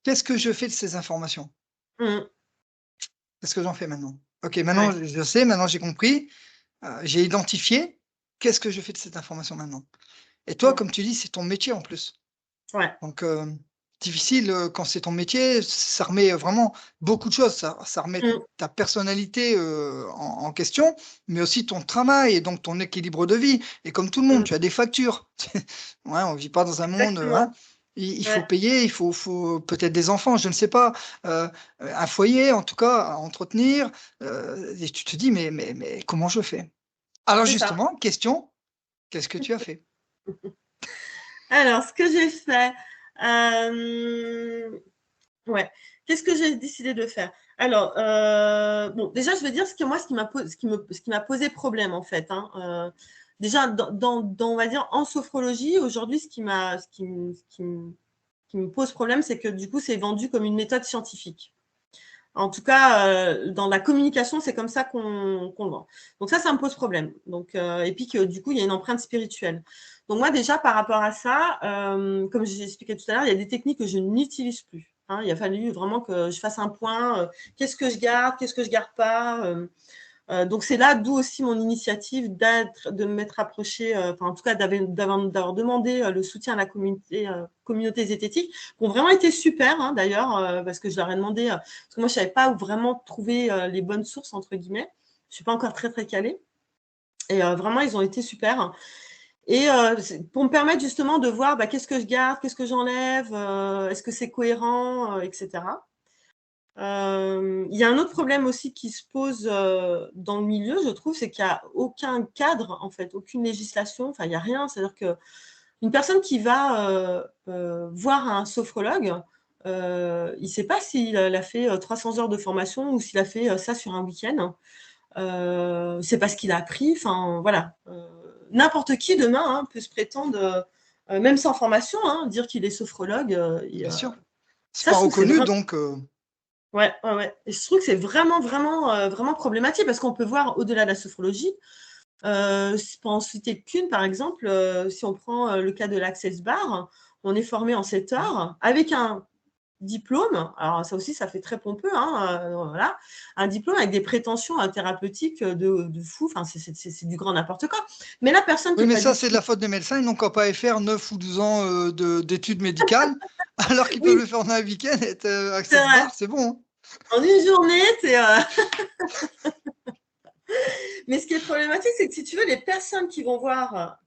qu'est-ce que je fais de ces informations? Qu'est-ce que j'en fais maintenant? OK, maintenant ouais, je sais, maintenant j'ai compris, j'ai identifié, qu'est-ce que je fais de cette information maintenant? Et toi, mm, comme tu dis, c'est ton métier en plus. ouais, Donc, difficile, quand c'est ton métier, ça remet, vraiment beaucoup de choses. Ça remet mm, ta personnalité, en question, mais aussi ton travail et donc ton équilibre de vie et comme tout le monde, mm, tu as des factures. Ouais, on vit pas dans un monde, hein, exactement. il faut Ouais, payer, il faut peut-être des enfants, je ne sais pas, un foyer en tout cas à entretenir, et tu te dis: «Mais comment je fais?» Alors c'est ça. justement, question, qu'est-ce que tu as fait? Alors, ce que j'ai fait, ouais, qu'est-ce que j'ai décidé de faire? Alors, bon, déjà, je vais dire ce qui m'a posé problème, en fait, hein. Déjà, on va dire, en sophrologie, aujourd'hui, ce qui me pose problème, c'est que du coup, c'est vendu comme une méthode scientifique. En tout cas, dans la communication, c'est comme ça qu'on le vend. Donc ça me pose problème. Donc, et puis que du coup, il y a une empreinte spirituelle. Donc moi, déjà, par rapport à ça, comme j'ai expliqué tout à l'heure, il y a des techniques que je n'utilise plus. Hein. Il a fallu vraiment que je fasse un point. Qu'est-ce que je garde? Qu'est-ce que je garde pas? Donc c'est là d'où aussi mon initiative de m'être approchée, enfin en tout cas d'avoir demandé le soutien à la communauté zététique, qui ont vraiment été super hein, d'ailleurs, parce que je leur ai demandé, parce que moi je savais pas où vraiment trouver les bonnes sources entre guillemets, je suis pas encore très très calée, et vraiment ils ont été super. Et pour me permettre justement de voir bah, qu'est-ce que je garde, qu'est-ce que j'enlève, est-ce que c'est cohérent, etc. Il y a un autre problème aussi qui se pose dans le milieu, je trouve, c'est qu'il n'y a aucun cadre, en fait, aucune législation, enfin, il n'y a rien. C'est-à-dire qu'une personne qui va voir un sophrologue, il ne sait pas s'il a fait 300 heures de formation ou s'il a fait ça sur un week-end. C'est pas ce qu'il a appris. Enfin, voilà. N'importe qui demain hein, peut se prétendre, même sans formation, hein, dire qu'il est sophrologue. Bien sûr, c'est Ça, pas je trouve que c'est reconnu vraiment. donc Ouais, ouais, ouais. Et je trouve que c'est vraiment, vraiment, vraiment problématique parce qu'on peut voir au-delà de la sophrologie. Pour en citer qu'une, par exemple, si on prend le cas de l'Access Bar, on est formé en 7 heures avec un diplôme. Alors, ça aussi, ça fait très pompeux, hein, voilà. Un diplôme avec des prétentions thérapeutiques de fou. Enfin, c'est du grand n'importe quoi. Mais la personne qui Oui, n'est mais pas ça, du c'est tout. de la faute des médecins. Ils n'ont qu'à pas y faire 9 ou 12 ans, d'études médicales, alors qu'ils peuvent Oui, le faire en un week-end et être, c'est access vrai. bar, c'est bon, hein. En une journée, c'est. Mais ce qui est problématique, c'est que si tu veux, les personnes qui vont voir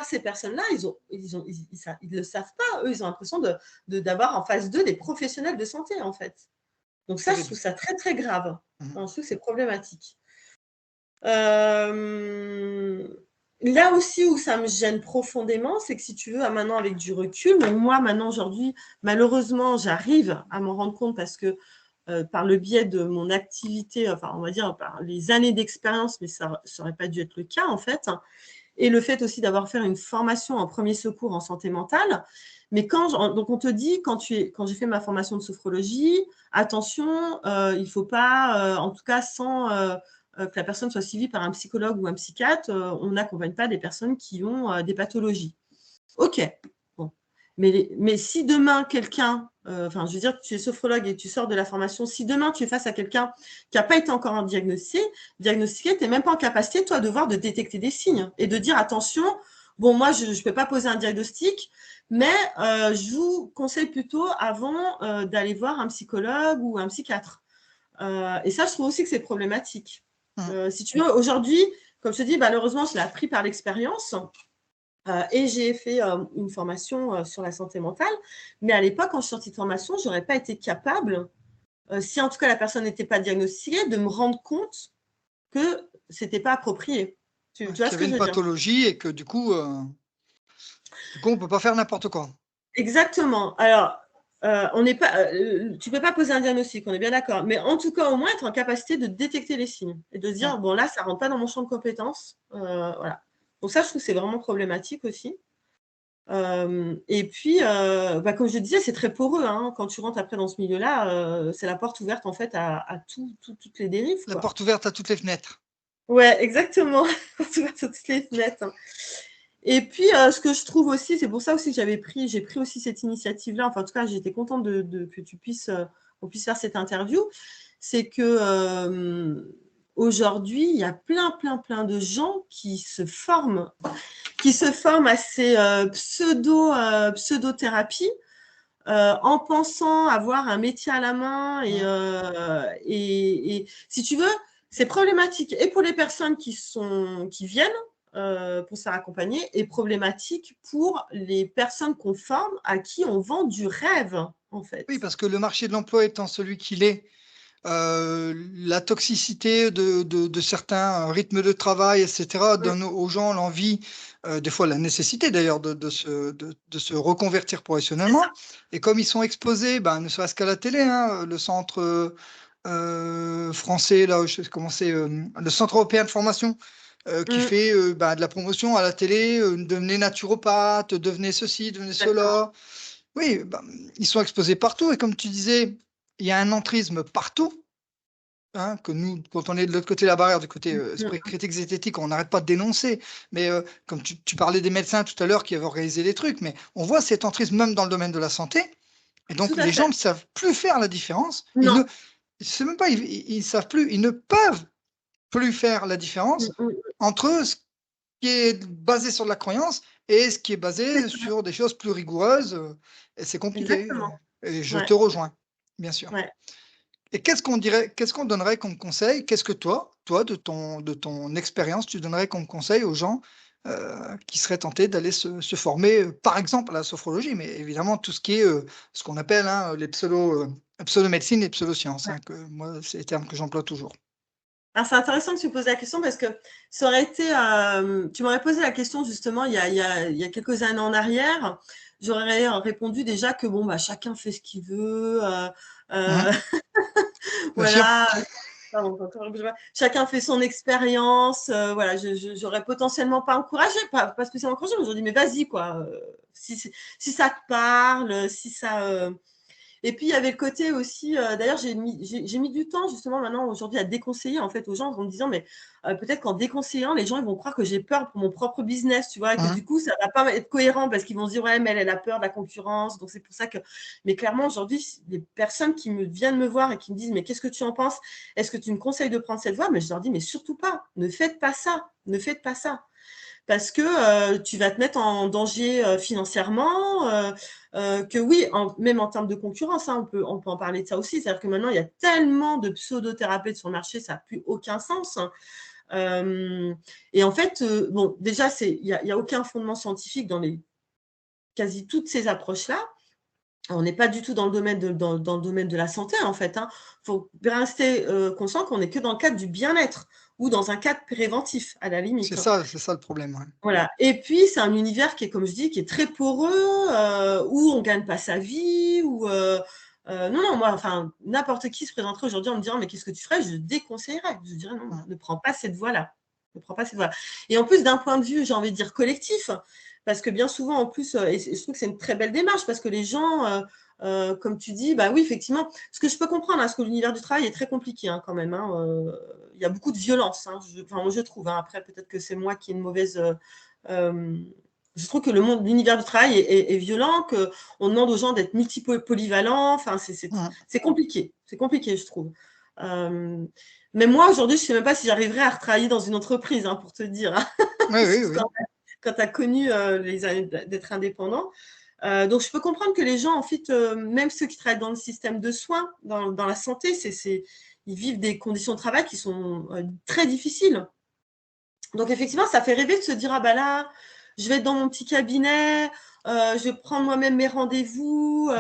ces personnes-là, ils le savent pas. Eux, ils ont l'impression d'avoir en face d'eux des professionnels de santé, en fait. Donc ça, je Terrible. trouve ça très, très grave. Mmh. Je trouve que c'est problématique. Euh, Là aussi où ça me gêne profondément, c'est que si tu veux, maintenant avec du recul, mais moi maintenant aujourd'hui, malheureusement, j'arrive à m'en rendre compte parce que par le biais de mon activité, enfin on va dire par les années d'expérience, mais ça n'aurait pas dû être le cas en fait, et le fait aussi d'avoir fait une formation en premier secours en santé mentale. Mais donc on te dit, quand j'ai fait ma formation de sophrologie, attention, il ne faut pas, en tout cas sans que la personne soit suivie par un psychologue ou un psychiatre, on n'accompagne pas des personnes qui ont des pathologies. Ok. Bon. Mais si demain quelqu'un, enfin je veux dire, tu es sophrologue et tu sors de la formation, si demain tu es face à quelqu'un qui n'a pas été encore diagnostiqué, tu n'es même pas en capacité, toi, de détecter des signes et de dire attention, bon, moi je ne peux pas poser un diagnostic, Mais je vous conseille plutôt avant d'aller voir un psychologue ou un psychiatre. Et ça, je trouve aussi que c'est problématique. Si tu veux, aujourd'hui, comme je te dis, malheureusement, je l'ai appris par l'expérience. Et j'ai fait une formation sur la santé mentale. Mais à l'époque, quand je suis sortie de formation, je n'aurais pas été capable, si en tout cas la personne n'était pas diagnostiquée, de me rendre compte que ce n'était pas approprié. Tu vois Qu'il y avait une pathologie et que du coup, on ne peut pas faire n'importe quoi. Exactement. Alors, on n'est pas, tu ne peux pas poser un diagnostic, on est bien d'accord. Mais en tout cas, au moins, être en capacité de détecter les signes et de dire, bon, là, ça ne rentre pas dans mon champ de compétences. Voilà. Donc ça, je trouve que c'est vraiment problématique aussi. Et puis, comme je disais, c'est très poreux. Hein. Quand tu rentres après dans ce milieu-là, c'est la porte ouverte en fait à toutes les dérives. La porte ouverte à toutes les fenêtres. Ouais, exactement. Porte ouverte à toutes les fenêtres. Hein. Et puis, ce que je trouve aussi, c'est pour ça aussi que j'ai pris aussi cette initiative-là. Enfin, en tout cas, j'étais contente que on puisse faire cette interview. C'est que aujourd'hui, il y a plein de gens qui se forment à ces pseudo-thérapies en pensant avoir un métier à la main. Et si tu veux, c'est problématique. Et pour les personnes qui viennent pour se faire accompagner, et problématique pour les personnes qu'on forme à qui on vend du rêve, en fait. Oui, parce que le marché de l'emploi étant celui qu'il est, la toxicité de certains rythmes de travail, etc., donne aux gens l'envie, des fois la nécessité d'ailleurs, de se reconvertir professionnellement. Et comme ils sont exposés, ne serait-ce qu'à la télé, hein, le centre français, là, je sais comment c'est, le centre européen de formation, qui fait de la promotion à la télé, devenez naturopathe, devenez ceci, devenez cela. Oui, ils sont exposés partout. Et comme tu disais, il y a un entrisme partout, hein, que nous, quand on est de l'autre côté de la barrière, du côté esprit critique zététique, on n'arrête pas de dénoncer. Mais comme tu parlais des médecins tout à l'heure qui avaient organisé des trucs, mais on voit cet entrisme même dans le domaine de la santé. Et donc, les gens ne savent plus faire la différence. C'est même pas, ils savent plus, ils ne peuvent plus faire la différence entre ce qui est basé sur de la croyance et ce qui est basé sur des choses plus rigoureuses. Et c'est compliqué. Exactement. Et je te rejoins, bien sûr. Ouais. Et qu'est-ce qu'on donnerait comme conseil? Qu'est-ce que toi, de ton expérience, tu donnerais comme conseil aux gens qui seraient tentés d'aller se former, par exemple, à la sophrologie, mais évidemment tout ce qui est ce qu'on appelle les pseudo-médecine et pseudosciences, hein, que moi, c'est les termes que j'emploie toujours. Alors, c'est intéressant que tu poses la question parce que ça aurait été. Tu m'aurais posé la question justement il y a quelques années en arrière. J'aurais répondu déjà que bon, chacun fait ce qu'il veut. Voilà. Chacun fait son expérience. Voilà, j'aurais potentiellement pas encouragé, pas spécialement encouragé, mais j'aurais dit mais vas-y quoi. Si ça te parle, si ça. Et puis, il y avait le côté aussi, d'ailleurs, j'ai mis du temps, justement, maintenant, aujourd'hui, à déconseiller, en fait, aux gens, en me disant, mais peut-être qu'en déconseillant, les gens, ils vont croire que j'ai peur pour mon propre business, tu vois, et que du coup, ça ne va pas être cohérent parce qu'ils vont se dire, ouais, mais elle a peur de la concurrence. Donc, c'est pour ça que. Mais clairement, aujourd'hui, les personnes qui viennent me voir et qui me disent, mais qu'est-ce que tu en penses? Est-ce que tu me conseilles de prendre cette voie? Mais je leur dis, mais surtout pas. Ne faites pas ça. Ne faites pas ça. Parce que tu vas te mettre en danger financièrement, que oui, même en termes de concurrence, hein, on peut en parler de ça aussi. C'est-à-dire que maintenant, il y a tellement de pseudo-thérapeutes sur le marché, ça n'a plus aucun sens. Et en fait, bon, déjà, il n'y a aucun fondement scientifique dans quasi toutes ces approches-là. On n'est pas du tout dans le domaine dans le domaine de la santé, en fait. Il faut rester conscient qu'on n'est que dans le cadre du bien-être ou dans un cadre préventif, à la limite. C'est ça le problème. Ouais. Voilà. Et puis, c'est un univers qui est, comme je dis, qui est très poreux, où on ne gagne pas sa vie, non, moi, enfin, n'importe qui se présenterait aujourd'hui en me disant, mais qu'est-ce que tu ferais? Je déconseillerais. Je dirais, non, ne prends pas cette voie-là. Ne prends pas cette voie-là. Et en plus, d'un point de vue, j'ai envie de dire collectif, parce que bien souvent, en plus, et je trouve que c'est une très belle démarche, parce que les gens, comme tu dis, oui, effectivement, ce que je peux comprendre, parce que l'univers du travail est très compliqué quand même. Il y a beaucoup de violence, moi, je trouve. Après, peut-être que c'est moi qui ai une mauvaise. Je trouve que l'univers du travail est violent, qu'on demande aux gens d'être multipolyvalents. Enfin, c'est compliqué. C'est compliqué, je trouve. Mais moi, aujourd'hui, je ne sais même pas si j'arriverais à retravailler dans une entreprise, pour te dire. Oui. Quand tu as connu les années d'être indépendant. Donc, je peux comprendre que les gens, en fait, même ceux qui travaillent dans le système de soins, dans la santé, ils vivent des conditions de travail qui sont très difficiles. Donc, effectivement, ça fait rêver de se dire, ah bah là, je vais être dans mon petit cabinet, je vais prendre moi-même mes rendez-vous.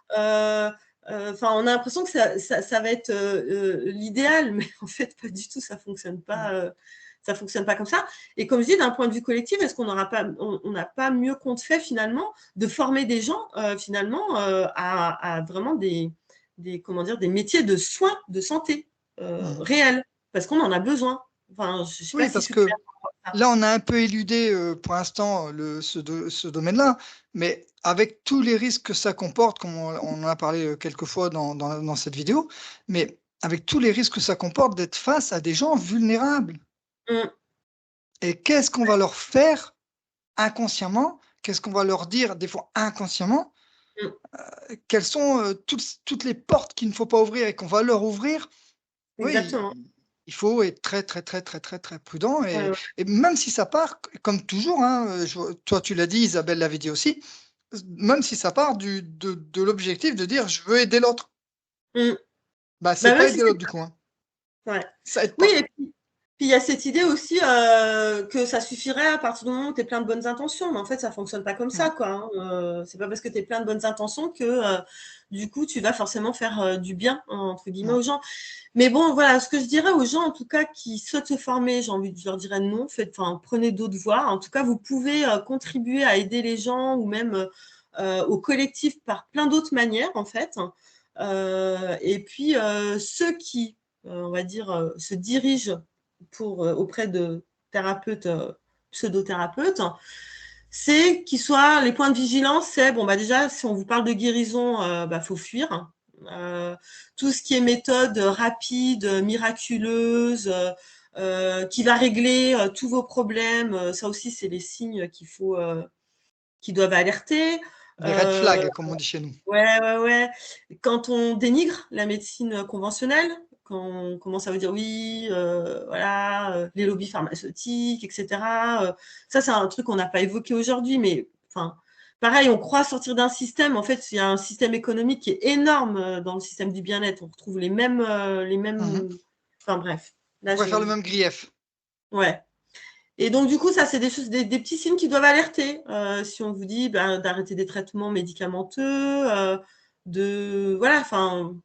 Enfin, on a l'impression que ça va être l'idéal, mais en fait, pas du tout, ça fonctionne pas. Ça fonctionne pas comme ça. Et comme je dis, d'un point de vue collectif, est-ce qu'on n'a pas mieux compte fait finalement de former des gens finalement à vraiment comment dire, des métiers de soins de santé réels, parce qu'on en a besoin. Enfin, je sais pas Oui, si je parce suis claire. que là, on a un peu éludé pour l'instant ce domaine-là, mais avec tous les risques que ça comporte, comme on en a parlé quelques fois dans cette vidéo, mais avec tous les risques que ça comporte d'être face à des gens vulnérables. Mm. Et qu'est-ce qu'on va leur faire inconsciemment? Qu'est-ce qu'on va leur dire des fois inconsciemment? Mm. Quelles sont toutes les portes qu'il ne faut pas ouvrir et qu'on va leur ouvrir? Oui, Exactement. il faut être très, très, très, très, très, très prudent Ouais, ouais. et même si ça part, comme toujours, hein, toi tu l'as dit, Isabelle l'avait dit aussi, même si ça part de l'objectif de dire je veux aider l'autre, Mm. bah Bah, c'est même pas si aider c'est l'autre du coup, hein. ouais. Ça aide Oui, pas. et puis il y a cette idée aussi que ça suffirait à partir du moment où tu es plein de bonnes intentions. Mais en fait, ça fonctionne pas comme ça, Ouais. quoi. C'est pas parce que tu es plein de bonnes intentions que du coup, tu vas forcément faire du bien, entre guillemets, Ouais. aux gens. Mais bon, voilà, ce que je dirais aux gens, en tout cas, qui souhaitent se former, je leur dirais non, prenez d'autres voies. En tout cas, vous pouvez contribuer à aider les gens ou même au collectif par plein d'autres manières, en fait. Et puis, ceux qui, on va dire, se dirigent auprès de thérapeutes, pseudothérapeutes, c'est qu'ils soient, les points de vigilance, c'est, bon, bah déjà, si on vous parle de guérison, faut fuir. Tout ce qui est méthode rapide, miraculeuse, qui va régler tous vos problèmes, ça aussi, c'est les signes qui doivent alerter. Les red flags, comme on dit chez nous. Ouais, ouais, ouais. Quand on dénigre la médecine conventionnelle, quand on commence à vous dire oui, voilà, les lobbies pharmaceutiques, etc. Ça, c'est un truc qu'on n'a pas évoqué aujourd'hui, mais enfin, pareil, on croit sortir d'un système. En fait, il y a un système économique qui est énorme dans le système du bien-être. On retrouve les mêmes. Enfin bref. On Là, va faire le même grief. ouais. Et donc, du coup, ça, c'est des choses, des petits signes qui doivent alerter. Si on vous dit d'arrêter des traitements médicamenteux, voilà, enfin.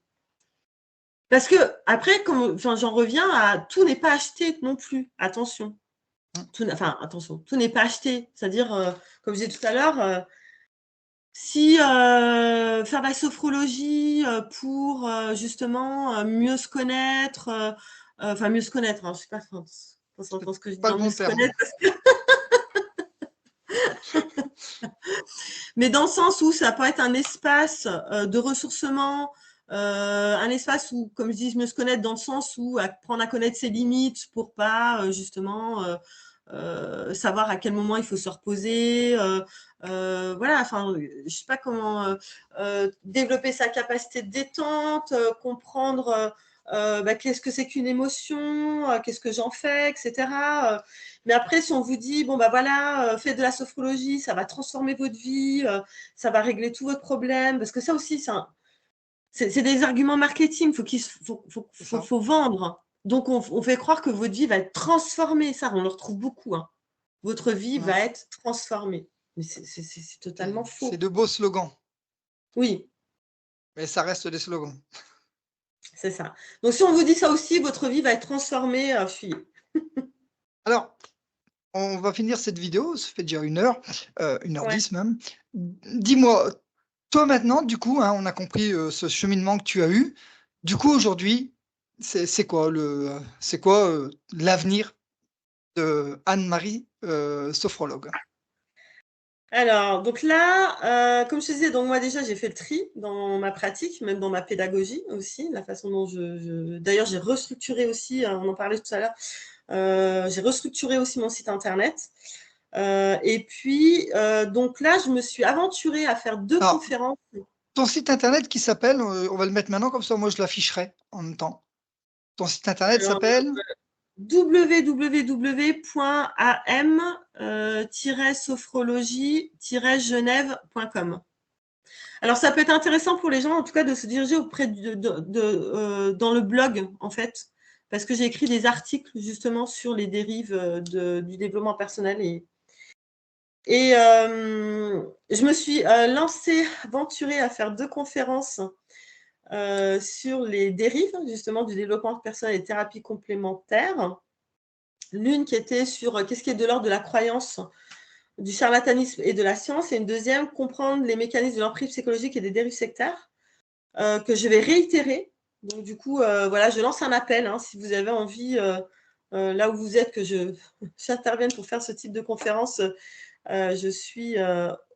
Parce que, après, j'en reviens à tout n'est pas acheté non plus. Attention. Attention, tout n'est pas acheté. C'est-à-dire, comme je disais tout à l'heure, si faire de la sophrologie pour justement mieux se connaître, mieux se connaître, hein, je ne sais pas ce que je dis Pas le dans mieux bon se terme. connaître, mais dans le sens où ça peut être un espace de ressourcement, un espace où, comme je dis, je me connaître dans le sens où apprendre à connaître ses limites pour pas justement savoir à quel moment il faut se reposer. Voilà, enfin, je sais pas comment développer sa capacité de détente, comprendre qu'est-ce que c'est qu'une émotion, qu'est-ce que j'en fais, etc. Mais après, si on vous dit, bon, bah voilà, faites de la sophrologie, ça va transformer votre vie, ça va régler tous vos problèmes, parce que ça aussi, c'est des arguments marketing, C'est ça. faut vendre. Donc, on fait croire que votre vie va être transformée. Ça, on le retrouve beaucoup. Hein. Votre vie Ouais. va être transformée. Mais c'est totalement C'est faux. de beaux slogans, Oui, mais ça reste des slogans. c'est ça. Donc, si on vous dit ça aussi, votre vie va être transformée, fuyez. Alors, on va finir cette vidéo, ça fait déjà 1 heure, 1h10 même. Dis-moi, toi maintenant, du coup, hein, on a compris ce cheminement que tu as eu. Du coup, aujourd'hui, c'est quoi l'avenir de Anne-Marie, sophrologue? Alors, donc là, comme je te disais, donc moi déjà, j'ai fait le tri dans ma pratique, même dans ma pédagogie aussi, la façon dont D'ailleurs, j'ai restructuré aussi, on en parlait tout à l'heure, j'ai restructuré aussi mon site internet. Et puis, donc là, je me suis aventurée à faire 2 Alors, conférences. ton site internet qui s'appelle, on va le mettre maintenant, comme ça moi je l'afficherai en même temps. Ton site internet Alors, s'appelle? www.am-sophrologie-genève.com. Alors, ça peut être intéressant pour les gens, en tout cas, de se diriger auprès dans le blog, en fait, parce que j'ai écrit des articles, justement, sur les dérives du développement personnel. Et je me suis aventurée à faire 2 conférences sur les dérives, justement, du développement personnel et thérapies complémentaires. L'une qui était sur qu'est-ce qui est de l'ordre de la croyance, du charlatanisme et de la science, et une deuxième, comprendre les mécanismes de l'emprise psychologique et des dérives sectaires, que je vais réitérer. Donc, du coup, voilà, je lance un appel, hein, si vous avez envie, là où vous êtes, que j'intervienne pour faire ce type de conférence, je suis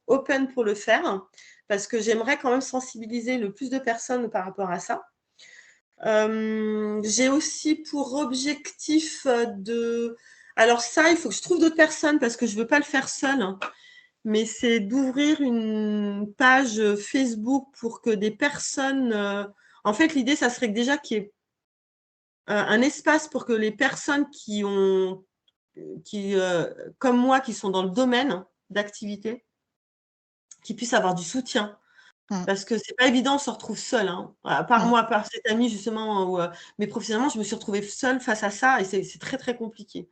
open pour le faire, parce que j'aimerais quand même sensibiliser le plus de personnes par rapport à ça. J'ai aussi pour objectif alors ça, il faut que je trouve d'autres personnes parce que je ne veux pas le faire seule, hein, mais c'est d'ouvrir une page Facebook pour que des personnes… en fait, l'idée, ça serait que déjà qu'il y ait un espace pour que les personnes comme moi, qui sont dans le domaine d'activité, qui puissent avoir du soutien. Parce que c'est pas évident, on se retrouve seul, hein. Par moi, par cette amie justement, mais professionnellement, je me suis retrouvée seule face à ça et c'est très, très compliqué.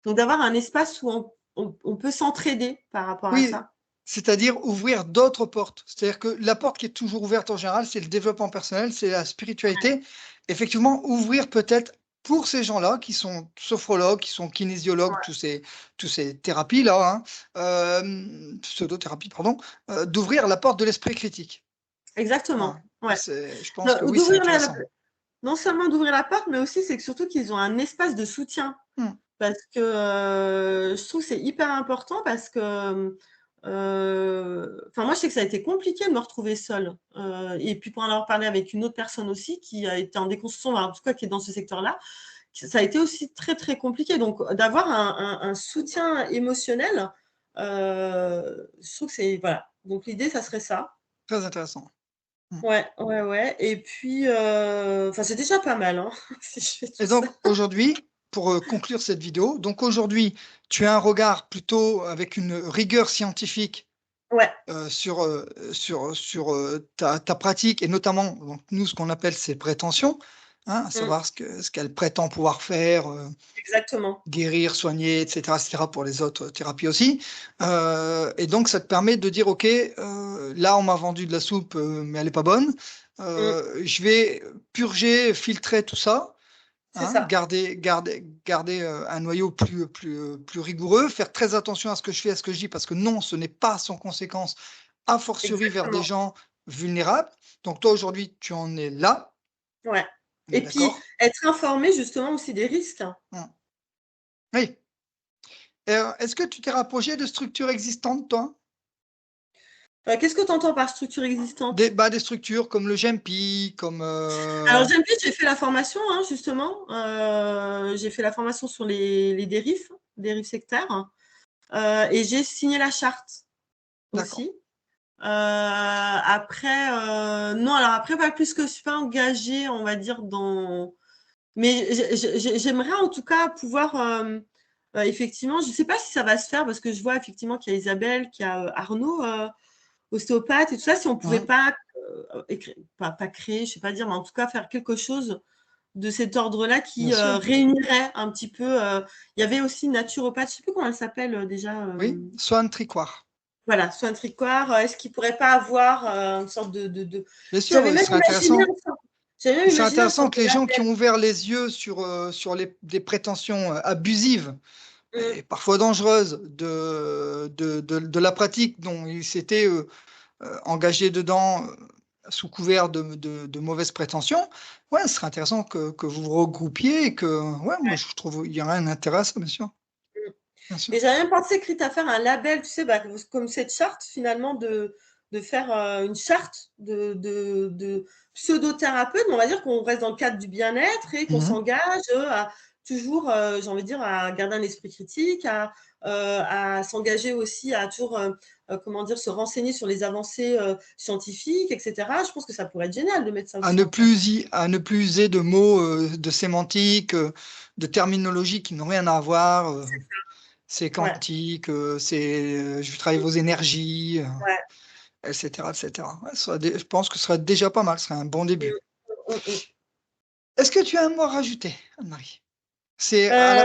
Donc d'avoir un espace où on peut s'entraider par rapport à Oui, ça. c'est-à-dire ouvrir d'autres portes. C'est-à-dire que la porte qui est toujours ouverte en général, c'est le développement personnel, c'est la spiritualité. Effectivement, ouvrir peut-être pour ces gens-là qui sont sophrologues, qui sont kinésiologues, tous ces thérapies-là, pseudo-thérapies, pardon, d'ouvrir la porte de l'esprit critique. Exactement. Ouais. Je pense que oui, c'est intéressant. Non seulement d'ouvrir la porte, mais aussi c'est que surtout qu'ils ont un espace de soutien. Parce que je trouve que c'est hyper important parce que moi, je sais que ça a été compliqué de me retrouver seule. Et puis pour en avoir parlé avec une autre personne aussi qui a été en déconstruction, en tout cas qui est dans ce secteur-là, ça a été aussi très, très compliqué. Donc, d'avoir un soutien émotionnel, je trouve que c'est… Voilà. Donc, l'idée, ça serait ça. Très intéressant. Ouais. Et puis, c'est déjà pas mal, hein, si je fais tout Et donc, ça. aujourd'hui, pour conclure cette vidéo, donc aujourd'hui, tu as un regard plutôt avec une rigueur scientifique Ouais. sur ta pratique et notamment, donc, nous, ce qu'on appelle ses prétentions, à savoir ce qu'elle prétend pouvoir faire, Exactement. guérir, soigner, etc., pour les autres thérapies aussi. Et donc, ça te permet de dire, OK, là, on m'a vendu de la soupe, mais elle n'est pas bonne. Je vais purger, filtrer tout ça. C'est ça. Garder un noyau plus rigoureux, faire très attention à ce que je fais, à ce que je dis, parce que non, ce n'est pas sans conséquence, a fortiori vers des gens vulnérables. Donc toi, aujourd'hui, tu en es là. Ouais. On est Et puis, d'accord. être informé justement aussi des risques. Oui. Est-ce que tu t'es rapproché de structures existantes, toi? Qu'est-ce que tu entends par structure existante? Des structures comme le GEMPI, comme… Alors, GEMPI, j'ai fait la formation, hein, justement. J'ai fait la formation sur les dérives sectaires. Et j'ai signé la charte D'accord. aussi. Après, non, alors après, pas plus que je suis pas engagée, on va dire, dans… Mais j'aimerais en tout cas pouvoir… effectivement, je ne sais pas si ça va se faire parce que je vois effectivement qu'il y a Isabelle, qu'il y a Arnaud, ostéopathe et tout ça. Si on ne pouvait pas, pas créer, je ne sais pas dire, mais en tout cas faire quelque chose de cet ordre-là qui réunirait un petit peu… il y avait aussi une naturopathe, je ne sais plus comment elle s'appelle déjà. Oui, Swan Tricoire. Voilà, Swan Tricoire. Est-ce qu'il ne pourrait pas avoir une sorte de… Bien sûr, J'avais même imaginé… C'est intéressant que les gens qui ont ouvert les yeux sur des prétentions abusives et parfois dangereuses de la pratique dont ils s'étaient engagés dedans sous couvert de mauvaises prétentions, ouais, ce serait intéressant que vous vous regroupiez et que, ouais, moi je trouve qu'il y aurait un intérêt à ça, bien sûr. Bien sûr. Et j'avais même pensé, Crit, à faire un label, tu sais, comme cette charte, finalement, de faire une charte de pseudo-thérapeute. On va dire qu'on reste dans le cadre du bien-être et qu'on s'engage à, tu toujours, j'ai envie de dire, à garder un esprit critique, à s'engager aussi, à toujours, comment dire, se renseigner sur les avancées scientifiques, etc. Je pense que ça pourrait être génial de mettre ça À aussi ne en place. à ne plus user de mots, de sémantique, de terminologie qui n'ont rien à voir. C'est Ouais, quantique, je vais travailler vos énergies, ouais. et cetera, et cetera. Ouais, je pense que ce serait déjà pas mal, ce serait un bon début. Mm. Est-ce que tu as un mot à rajouter, Anne-Marie? C'est Euh, à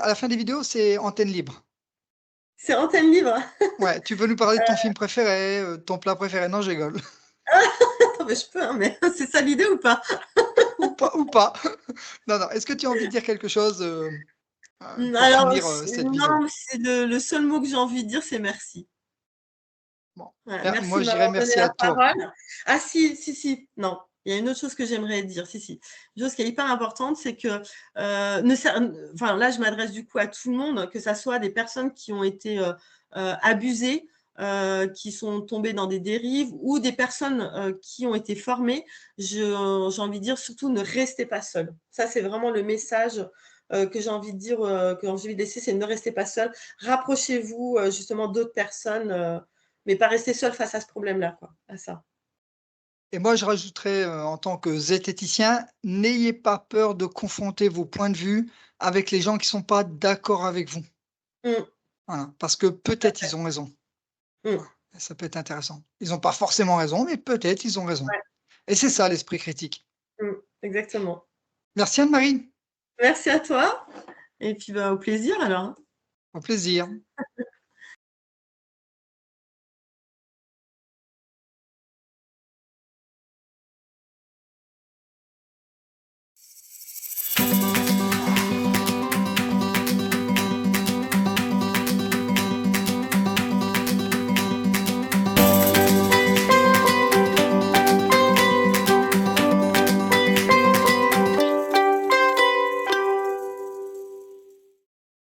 la fin des vidéos, c'est antenne libre. c'est antenne libre. Ouais, tu veux nous parler de ton film préféré, ton plat préféré? Non, je rigole. Attends, mais je peux, hein, mais c'est ça l'idée ou pas? Ou pas, ou pas. Non, non. Est-ce que tu as envie de dire quelque chose pour Alors, finir cette vidéo? non, c'est le seul mot que j'ai envie de dire, c'est merci. Bon. Ouais, merci Moi, de je dirais m'avoir donné merci à la toi. parole. Ah si, si, si, non. Il y a une autre chose que j'aimerais dire, si, si. Une chose qui est hyper importante, c'est que, enfin là, je m'adresse du coup à tout le monde, que ça soit des personnes qui ont été abusées, qui sont tombées dans des dérives, ou des personnes qui ont été formées. J'ai envie de dire, surtout, ne restez pas seuls. Ça, c'est vraiment le message que j'ai envie de dire, que j'ai envie de laisser, c'est ne restez pas seuls. Rapprochez-vous justement d'autres personnes. Mais pas rester seul face à ce problème-là, quoi, à ça. Et moi, je rajouterais, en tant que zététicien, n'ayez pas peur de confronter vos points de vue avec les gens qui sont pas d'accord avec vous. Mmh, Voilà, parce que tout à peut-être ils fait. ont raison. Mmh, Voilà, ça peut être intéressant. Ils n'ont pas forcément raison, mais peut-être ils ont raison. ouais, Et c'est ça l'esprit critique. exactement. Merci Anne-Marie, Merci à toi et puis, bah, au plaisir alors, hein. au plaisir.